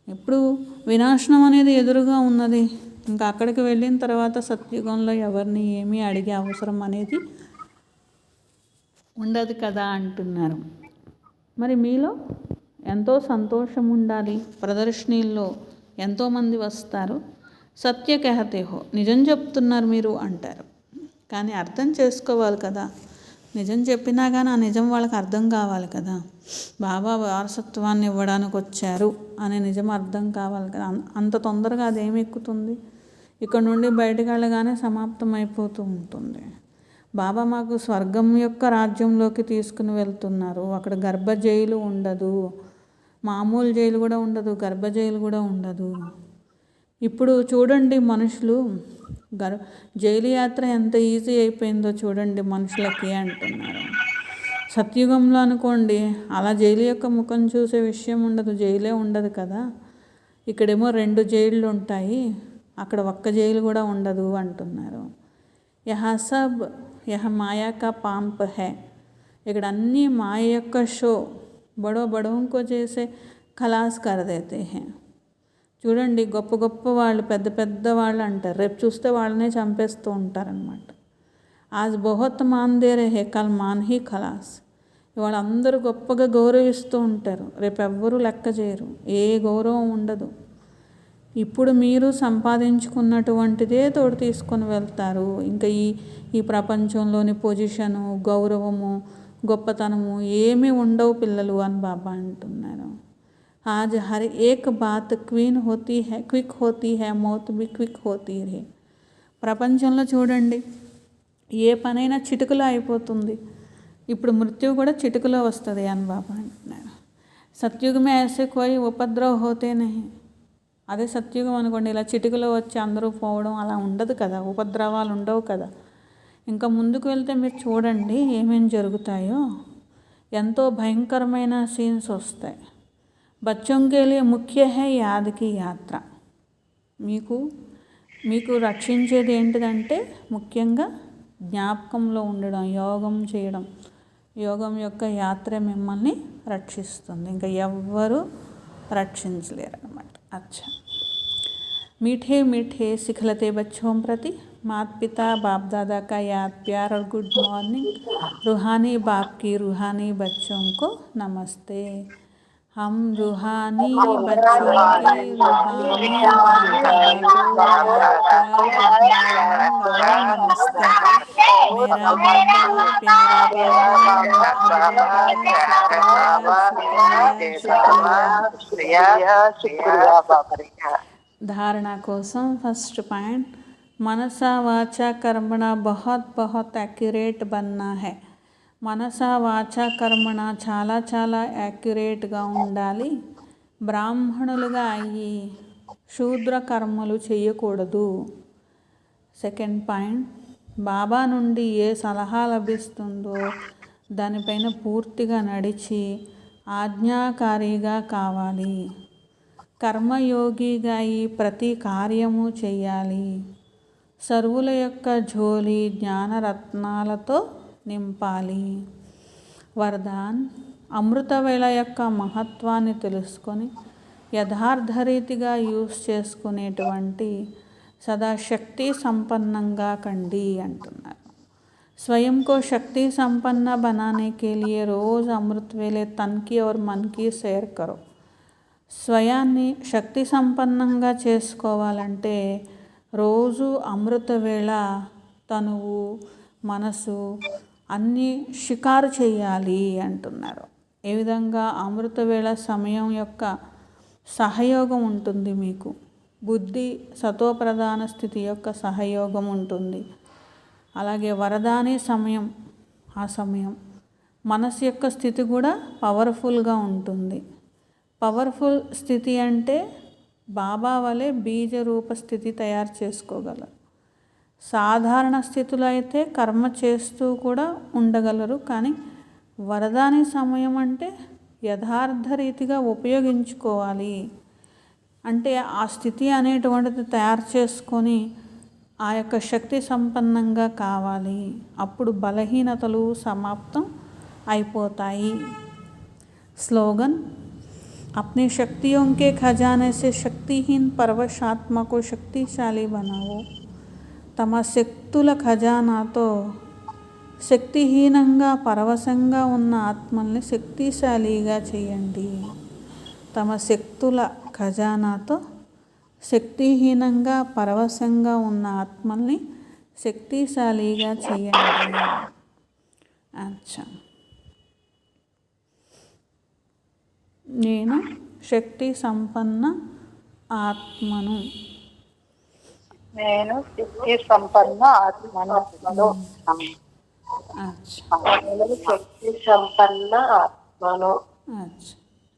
S1: ఇప్పుడు వినాశనం అనేది ఎదురుగా ఉన్నది. ఇంకా అక్కడికి వెళ్ళిన తర్వాత సత్యుగంలో ఎవరిని ఏమీ అడిగే అవసరం అనేది ఉండదు కదా అంటున్నారు. మరి మీలో ఎంతో సంతోషం ఉండాలి. ప్రదర్శనీల్లో ఎంతోమంది వస్తారు. సత్య కహతే హో, నిజం చెప్తున్నారు మీరు అంటారు. కానీ అర్థం చేసుకోవాలి కదా. నిజం చెప్పినా కానీ ఆ నిజం వాళ్ళకి అర్థం కావాలి కదా. బాబా వారసత్వాన్ని ఇవ్వడానికి వచ్చారు అనే నిజం అర్థం కావాలి కదా. అంత తొందరగా అదేమి ఎక్కుతుంది? ఇక్కడ నుండి బయటకు వెళ్ళగానే సమాప్తం అయిపోతూ ఉంటుంది. బాబా మాకు స్వర్గం యొక్క రాజ్యంలోకి తీసుకుని వెళ్తున్నారు. అక్కడ గర్భ జైలు ఉండదు, మామూలు జైలు కూడా ఉండదు, గర్భ జైలు కూడా ఉండదు. ఇప్పుడు చూడండి, మనుషులు జైలు యాత్ర ఎంత ఈజీ అయిపోయిందో చూడండి మనుషులకి అంటున్నారు. సత్యుగంలో అనుకోండి అలా జైలు యొక్క ముఖం చూసే విషయం ఉండదు, జైలే ఉండదు కదా. ఇక్కడేమో 2 జైళ్ళు ఉంటాయి, అక్కడ ఒక్క జైలు కూడా ఉండదు అంటున్నారు. యహా సబ్ యహ మాయా కా పాంప్ హై. ఇక్కడ అన్నీ మాయ యొక్క షో. బడోంకో చేసే ఖలాస్ కర్ దేతే హై. చూడండి, గొప్ప గొప్ప వాళ్ళు, పెద్ద పెద్ద వాళ్ళు అంటారు, రేపు చూస్తే వాళ్ళనే చంపేస్తూ ఉంటారనమాట. ఆజ్ బహుత్ మాన్ దే రహే, కల్ మాన్ హీ ఖలాస్. ఇవాళ అందరూ గొప్పగా గౌరవిస్తూ ఉంటారు, రేపు ఎవ్వరూ లెక్క చేయరు, ఏ గౌరవం ఉండదు. ఇప్పుడు మీరు సంపాదించుకున్నటువంటిదే తోడు తీసుకొని వెళ్తారు. ఇంకా ఈ ప్రపంచంలోని పొజిషను, గౌరవము, గొప్పతనము ఏమీ ఉండవు పిల్లలు అని బాబా అంటున్నారు. आज हर एक बात क्विक होती है मौत भी क्विक होती है. ప్రపంచంలో చూడండి, ఏ పనైనా చిటికలో అయిపోతుంది. ఇప్పుడు మృత్యువు కూడా చిటికలో వస్తుంది అని బాబా అంటున్నారు. సత్యుగమే ऐसे कोई ఉపద్రవ होते नहीं. అదే సత్యుగం అనుకోండి, ఇలా చిటికలో వచ్చి అందరూ పోవడం అలా ఉండదు కదా, ఉపద్రవాలు ఉండవు కదా. ఇంకా ముందుకు వెళ్తే మీరు చూడండి ఏమేం జరుగుతాయో. ఎంతో భయంకరమైన సీన్స్ వస్తాయి. బచ్చోं के लिए ముఖ్య है యాద్ की యాత్ర. మీకు రక్షించేది ఏంటిదంటే ముఖ్యంగా జ్ఞాపకంలో ఉండడం, యోగం చేయడం. యోగం యొక్క యాత్ర మిమ్మల్ని రక్షిస్తుంది, ఇంకా ఎవ్వరూ రక్షించలేరు అన్నమాట. అచ్చా, मीठे मीठे सिखलते बच्चों प्रति माता पिता बाप दादा का याद प्यार और गुड मॉर्निंग. रूहानी बाप की रूहानी बच्चों को नमस्ते. हम रूहानी बच्चों के रूहानी बाबा को प्यार गुड मॉर्निंग नमस्ते। मेरा बाबा प्यारा बाबा शुक्रिया। धारणा कोसम फर्स्ट पॉइंट, मनसा वाचा कर्मणा बहुत बहुत एक्यूरेट बनना है। మనసా వాచ కర్మణ చాలా చాలా యాక్యురేట్గా ఉండాలి. బ్రాహ్మణులుగా అయ్యి శూద్ర కర్మలు చేయకూడదు. సెకండ్ పాయింట్, బాబా నుండి ఏ సలహా లభిస్తుందో దానిపైన పూర్తిగా నడిచి ఆజ్ఞాకారిగా కావాలి. కర్మయోగిగా అయి ప్రతి కార్యము చేయాలి. సర్వుల యొక్క జోలి జ్ఞానరత్నాలతో నింపాలి. వరదాన్, అమృతవేళ యొక్క మహత్వాన్ని తెలుసుకొని యథార్థ రీతిగా యూస్ చేసుకునేటువంటి సదా శక్తి సంపన్నంగా కండి అంటున్నారు. स्वयं को शक्ति संपन्न बनाने के लिए रोज़ अमृत वेले तन की और मन की शेयर करो. స్వయాన్ని శక్తి సంపన్నంగా చేసుకోవాలంటే రోజు అమృత వేళ తనువు మనసు అన్నీ షికారు చేయాలి అంటున్నారు. ఏ విధంగా అమృతవేళ సమయం యొక్క సహయోగం ఉంటుంది, మీకు బుద్ధి సతోప్రధాన స్థితి యొక్క సహయోగం ఉంటుంది. అలాగే వరదాని సమయం, ఆ సమయం మనసు యొక్క స్థితి కూడా పవర్ఫుల్గా ఉంటుంది. పవర్ఫుల్ స్థితి అంటే బాబా వలె బీజ రూప స్థితి తయారు చేసుకోగలరు. సాధారణ స్థితిలో అయితే కర్మ చేస్తూ కూడా ఉండగలరు. కానీ వరదాని సమయం అంటే యథార్థ రీతిగా ఉపయోగించుకోవాలి. అంటే ఆ స్థితి అనేటువంటిది తయారు చేసుకొని ఆ యొక్క శక్తి సంపన్నంగా కావాలి. అప్పుడు బలహీనతలు సమాప్తం అయిపోతాయి. స్లోగన్, अपनी शक्तियों के खजाने से शक्तिहीन परवशात्मा को शक्तिशाली बनाओ. తమ శక్తుల ఖజానాతో శక్తిహీనంగా పరవశంగా ఉన్న ఆత్మల్ని శక్తిశాలిగా చేయండి. తమ శక్తుల ఖజానాతో శక్తిహీనంగా పరవశంగా ఉన్న ఆత్మల్ని శక్తిశాలిగా చేయండి. అచ్చా, నేను శక్తి సంపన్న ఆత్మను.
S2: నేను శక్తి సంపన్న ఆత్మను. శక్తి సంపన్న ఆత్మను.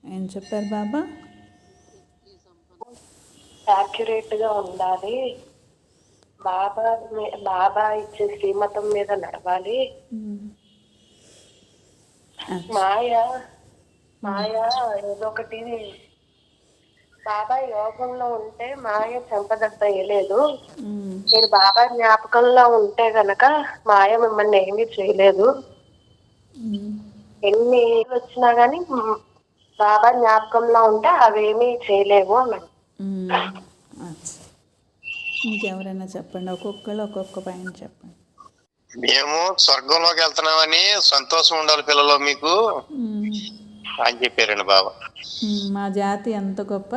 S1: ఏం చెప్పారు బాబా?
S2: యాక్యురేట్గా ఉండాలి. బాబా ఇచ్చే శ్రీమతం మీద నడవాలి. మాయ ఏదో ఒకటి, బాబా యోగంలో ఉంటే మాయ చంపదగ్గలేదు. మీరు బాబా జ్ఞాపకంలో ఉంటే గనక మాయ మిమ్మల్ని ఏమీ చేయలేదు. ఎన్ని వచ్చినా గానీ బాబా జ్ఞాపకంలో ఉంటే అవేమీ చేయలేవు అన్నాడు.
S1: ఇంకెవరైనా చెప్పండి, ఒక్కొక్కళ్ళు ఒక్కొక్క పాయింట్ చెప్పండి.
S3: మేము స్వర్గంలోకి వెళ్తున్నామని సంతోషం ఉండాలి పిల్లలు మీకు అని చెప్పారండి బాబా.
S1: మా జాతి ఎంత గొప్ప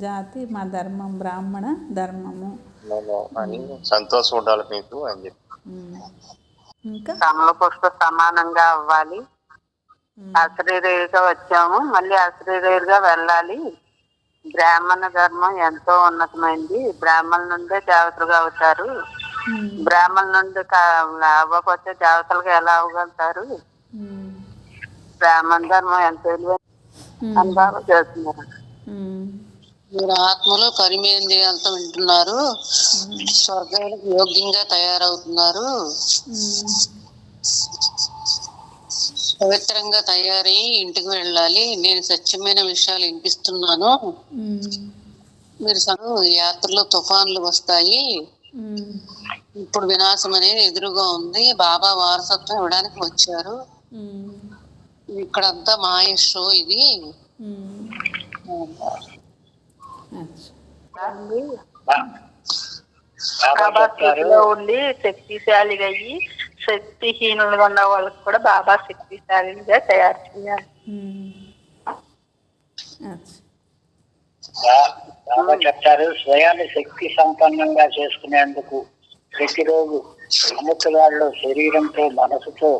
S1: జాతి, మా ధర్మం బ్రాహ్మణ ధర్మము
S3: అని సంతోషం ఉండాలి మీకు అని చెప్పి.
S2: ఇంకా సమలపుష్ప సమానంగా అవ్వాలి. అశ్రీరేయుగా వచ్చాము, మళ్ళీ అశ్రీరేయుగా వెళ్ళాలి. బ్రాహ్మణ ధర్మం ఎంతో ఉన్నతమైంది. బ్రాహ్మణుల నుండే దేవతలుగా అవుతారు. బ్రాహ్మణుల నుండి అవ్వకపోతే దేవతలుగా ఎలా అవ్వగలుగుతారు? బ్రాహ్మణ ధర్మం ఎంత అనుభవం చేస్తున్నారు.
S4: మీరు ఆత్మలో కరిమేంద్రియాలతో వింటున్నారు, స్వర్గానికి యోగ్యంగా తయారవుతున్నారు, పవిత్రంగా తయారయ్యి ఇంటికి వెళ్ళాలి. నేను సత్యమైన విషయాలు వినిపిస్తున్నాను. మీరు యాత్రలో తుఫాన్లు వస్తాయి, ఇప్పుడు వినాశం అనేది ఎదురుగా ఉంది. బాబా వారసత్వం ఇవ్వడానికి వచ్చారు. ఇక్కడంతా మాయ షో ఇది.
S2: బాబా ఉండి శక్తిశాలిగా అయ్యి శక్తిహీనులుగా ఉన్న వాళ్ళకి కూడా బాబా శక్తిశాలిగా తయారు చేయాలి.
S1: అచ్చా.
S5: బాబా చెప్తారు, స్వయాన్ని శక్తి సంపన్నంగా చేసుకునేందుకు ప్రతిరోజు అమృతవేళలో శరీరంతో మనసుతో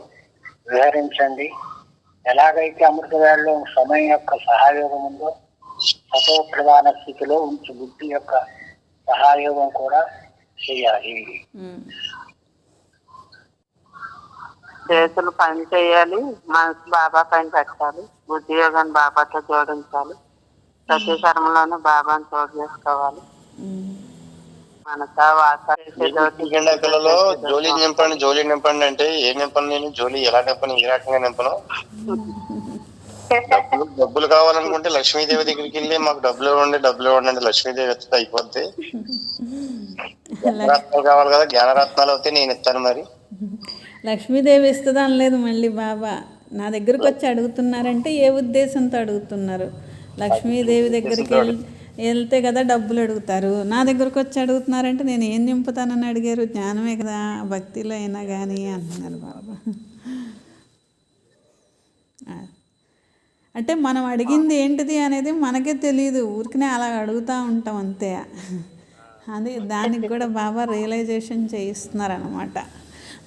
S5: విహరించండి. ఎలాగైతే అమృతవేళలో సమయం యొక్క సహయోగం ఉందో సతో ప్రధాన స్థితిలో ఉంచి బుద్ధి యొక్క సహయోగం కూడా చేయాలి.
S6: చేతులు పని చేయాలి, మనసు బాబా పైన పెట్టాలి, ఉద్యోగాన్ని బాబాతో జోడించాలి, ప్రతి కర్మలోనూ బాబాని చోటు చేసుకోవాలి. మనస వాస
S3: పిల్లలలో జోలి నింపండి అంటే ఏ నింపను? నేను జోలి ఎలా నింపను? ఏ రకంగా నింపను? డబ్బులు కావాలనుకుంటే లక్ష్మీదేవి దగ్గరికి వెళ్ళి మాకు డబ్బులు ఇవ్వండి లక్ష్మీదేవి ఎత్తుతా అయిపోద్ది. జ్ఞానరత్నాలు కావాలి కదా, జ్ఞానరత్నాలు అయితే నేను ఇస్తాను. మరి
S1: లక్ష్మీదేవి ఇస్తుంది అనలేదు మళ్ళీ బాబా. నా దగ్గరకు వచ్చి అడుగుతున్నారంటే ఏ ఉద్దేశంతో అడుగుతున్నారు? లక్ష్మీదేవి దగ్గరికి వెళ్తే కదా డబ్బులు అడుగుతారు. నా దగ్గరకు వచ్చి అడుగుతున్నారంటే నేను ఏం నింపుతానని అడిగారు? జ్ఞానమే కదా, భక్తిలో అయినా కానీ అంటున్నారు బాబా. అంటే మనం అడిగింది ఏంటిది అనేది మనకే తెలియదు, ఊరికనే అలా అడుగుతూ ఉంటాం అంతే. అది దానికి కూడా బాబా రియలైజేషన్ చేయిస్తున్నారు అన్నమాట.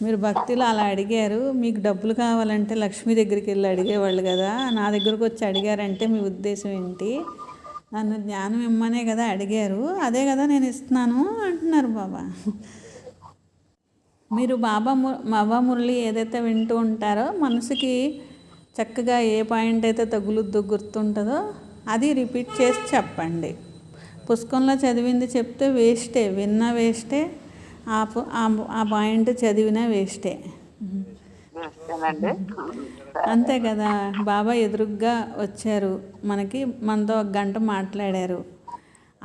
S1: మీరు భక్తిలో అలా అడిగారు, మీకు డబ్బులు కావాలంటే లక్ష్మీ దగ్గరికి వెళ్ళి అడిగేవాళ్ళు కదా, నా దగ్గరకు వచ్చి అడిగారంటే మీ ఉద్దేశం ఏంటి? నన్ను జ్ఞానం ఇమ్మనే కదా అడిగారు, అదే కదా నేను ఇస్తున్నాను అంటున్నారు బాబా. మీరు బాబా మురళి ఏదైతే వింటూ ఉంటారో మనసుకి చక్కగా ఏ పాయింట్ అయితే తగులుద్దో గుర్తుంటుందో అది రిపీట్ చేసి చెప్పండి. పుస్తకంలో చదివింది చెప్తే వేస్టే, విన్నా వేస్టే, ఆ పాయింట్ చదివినా వేస్టే. అంతే కదా. బాబా ఎదురుగ్గా వచ్చారు, మనతో ఒక గంట మాట్లాడారు.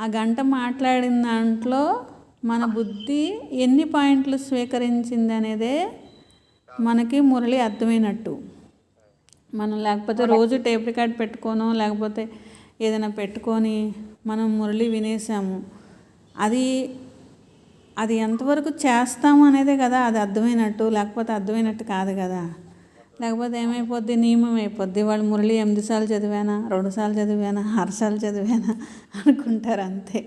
S1: ఆ గంట మాట్లాడిన దాంట్లో మన బుద్ధి ఎన్ని పాయింట్లు స్వీకరించింది అనేదే మనకి మురళి అర్థమైనట్టు. మనం లేకపోతే రోజు టేప్ రికార్డ్ పెట్టుకోనో లేకపోతే ఏదైనా పెట్టుకొని మనం మురళి వినేసాము, అది ఎంతవరకు చేస్తాము అనేదే కదా అది అర్థమైనట్టు, లేకపోతే అర్థమైనట్టు కాదు కదా. లేకపోతే ఏమైపోద్ది, నియమం అయిపోద్ది. వాళ్ళు మురళి 8 సార్లు చదివానా, 2 సార్లు చదివానా, 6 సార్లు చదివానా అనుకుంటారు అంతే.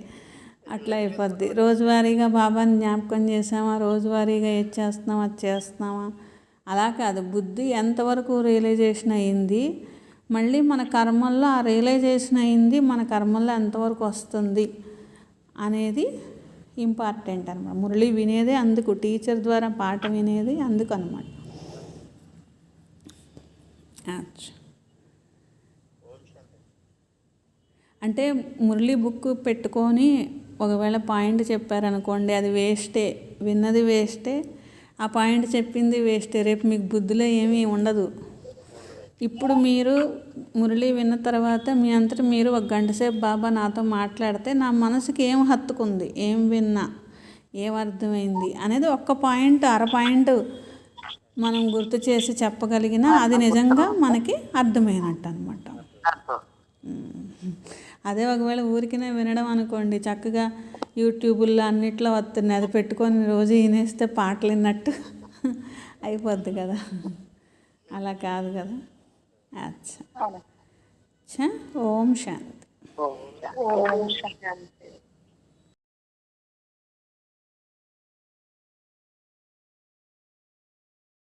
S1: అట్లా అయిపోద్ది. రోజువారీగా బాబాని జ్ఞాపకం చేసామా, రోజువారీగా ఏది చేస్తున్నామా అది చేస్తున్నామా, అలా కాదు. బుద్ధి ఎంతవరకు రియలైజేషన్ అయ్యింది, మళ్ళీ మన కర్మల్లో ఆ రియలైజేషన్ అయ్యింది మన కర్మల్లో ఎంతవరకు వస్తుంది అనేది ఇంపార్టెంట్ అనమాట. మురళి వినేదే అందుకు, టీచర్ ద్వారా పాఠం వినేది అందుకు అనమాట. అంటే మురళి బుక్ పెట్టుకొని ఒకవేళ పాయింట్ చెప్పారనుకోండి, అది వేస్టే, విన్నది వేస్టే, ఆ పాయింట్ చెప్పింది వేస్టే. రేపు మీకు బుద్ధిలో ఏమీ ఉండదు. ఇప్పుడు మీరు మురళి విన్న తర్వాత మీ అంతటా మీరు 1 గంట సేపు బాబా నాతో మాట్లాడితే నా మనసుకి ఏం హత్తుకుంది, ఏం విన్నా, ఏం అర్థమైంది అనేది ఒక్క పాయింట్, అర పాయింట్ మనం గుర్తు చేసి చెప్పగలిగినా అది నిజంగా మనకి అర్థమైనట్టు అనమాట. అదే ఒకవేళ ఊరికినే వినడం అనుకోండి, చక్కగా యూట్యూబుల్లో అన్నిట్లో వస్తున్నాయి, అది పెట్టుకొని రోజు వినేస్తే పాటలు విన్నట్టు అయిపోద్ది కదా. అలా కాదు కదా. అచ్చా. ఓం శాంతి.
S2: ఓం శాంతి.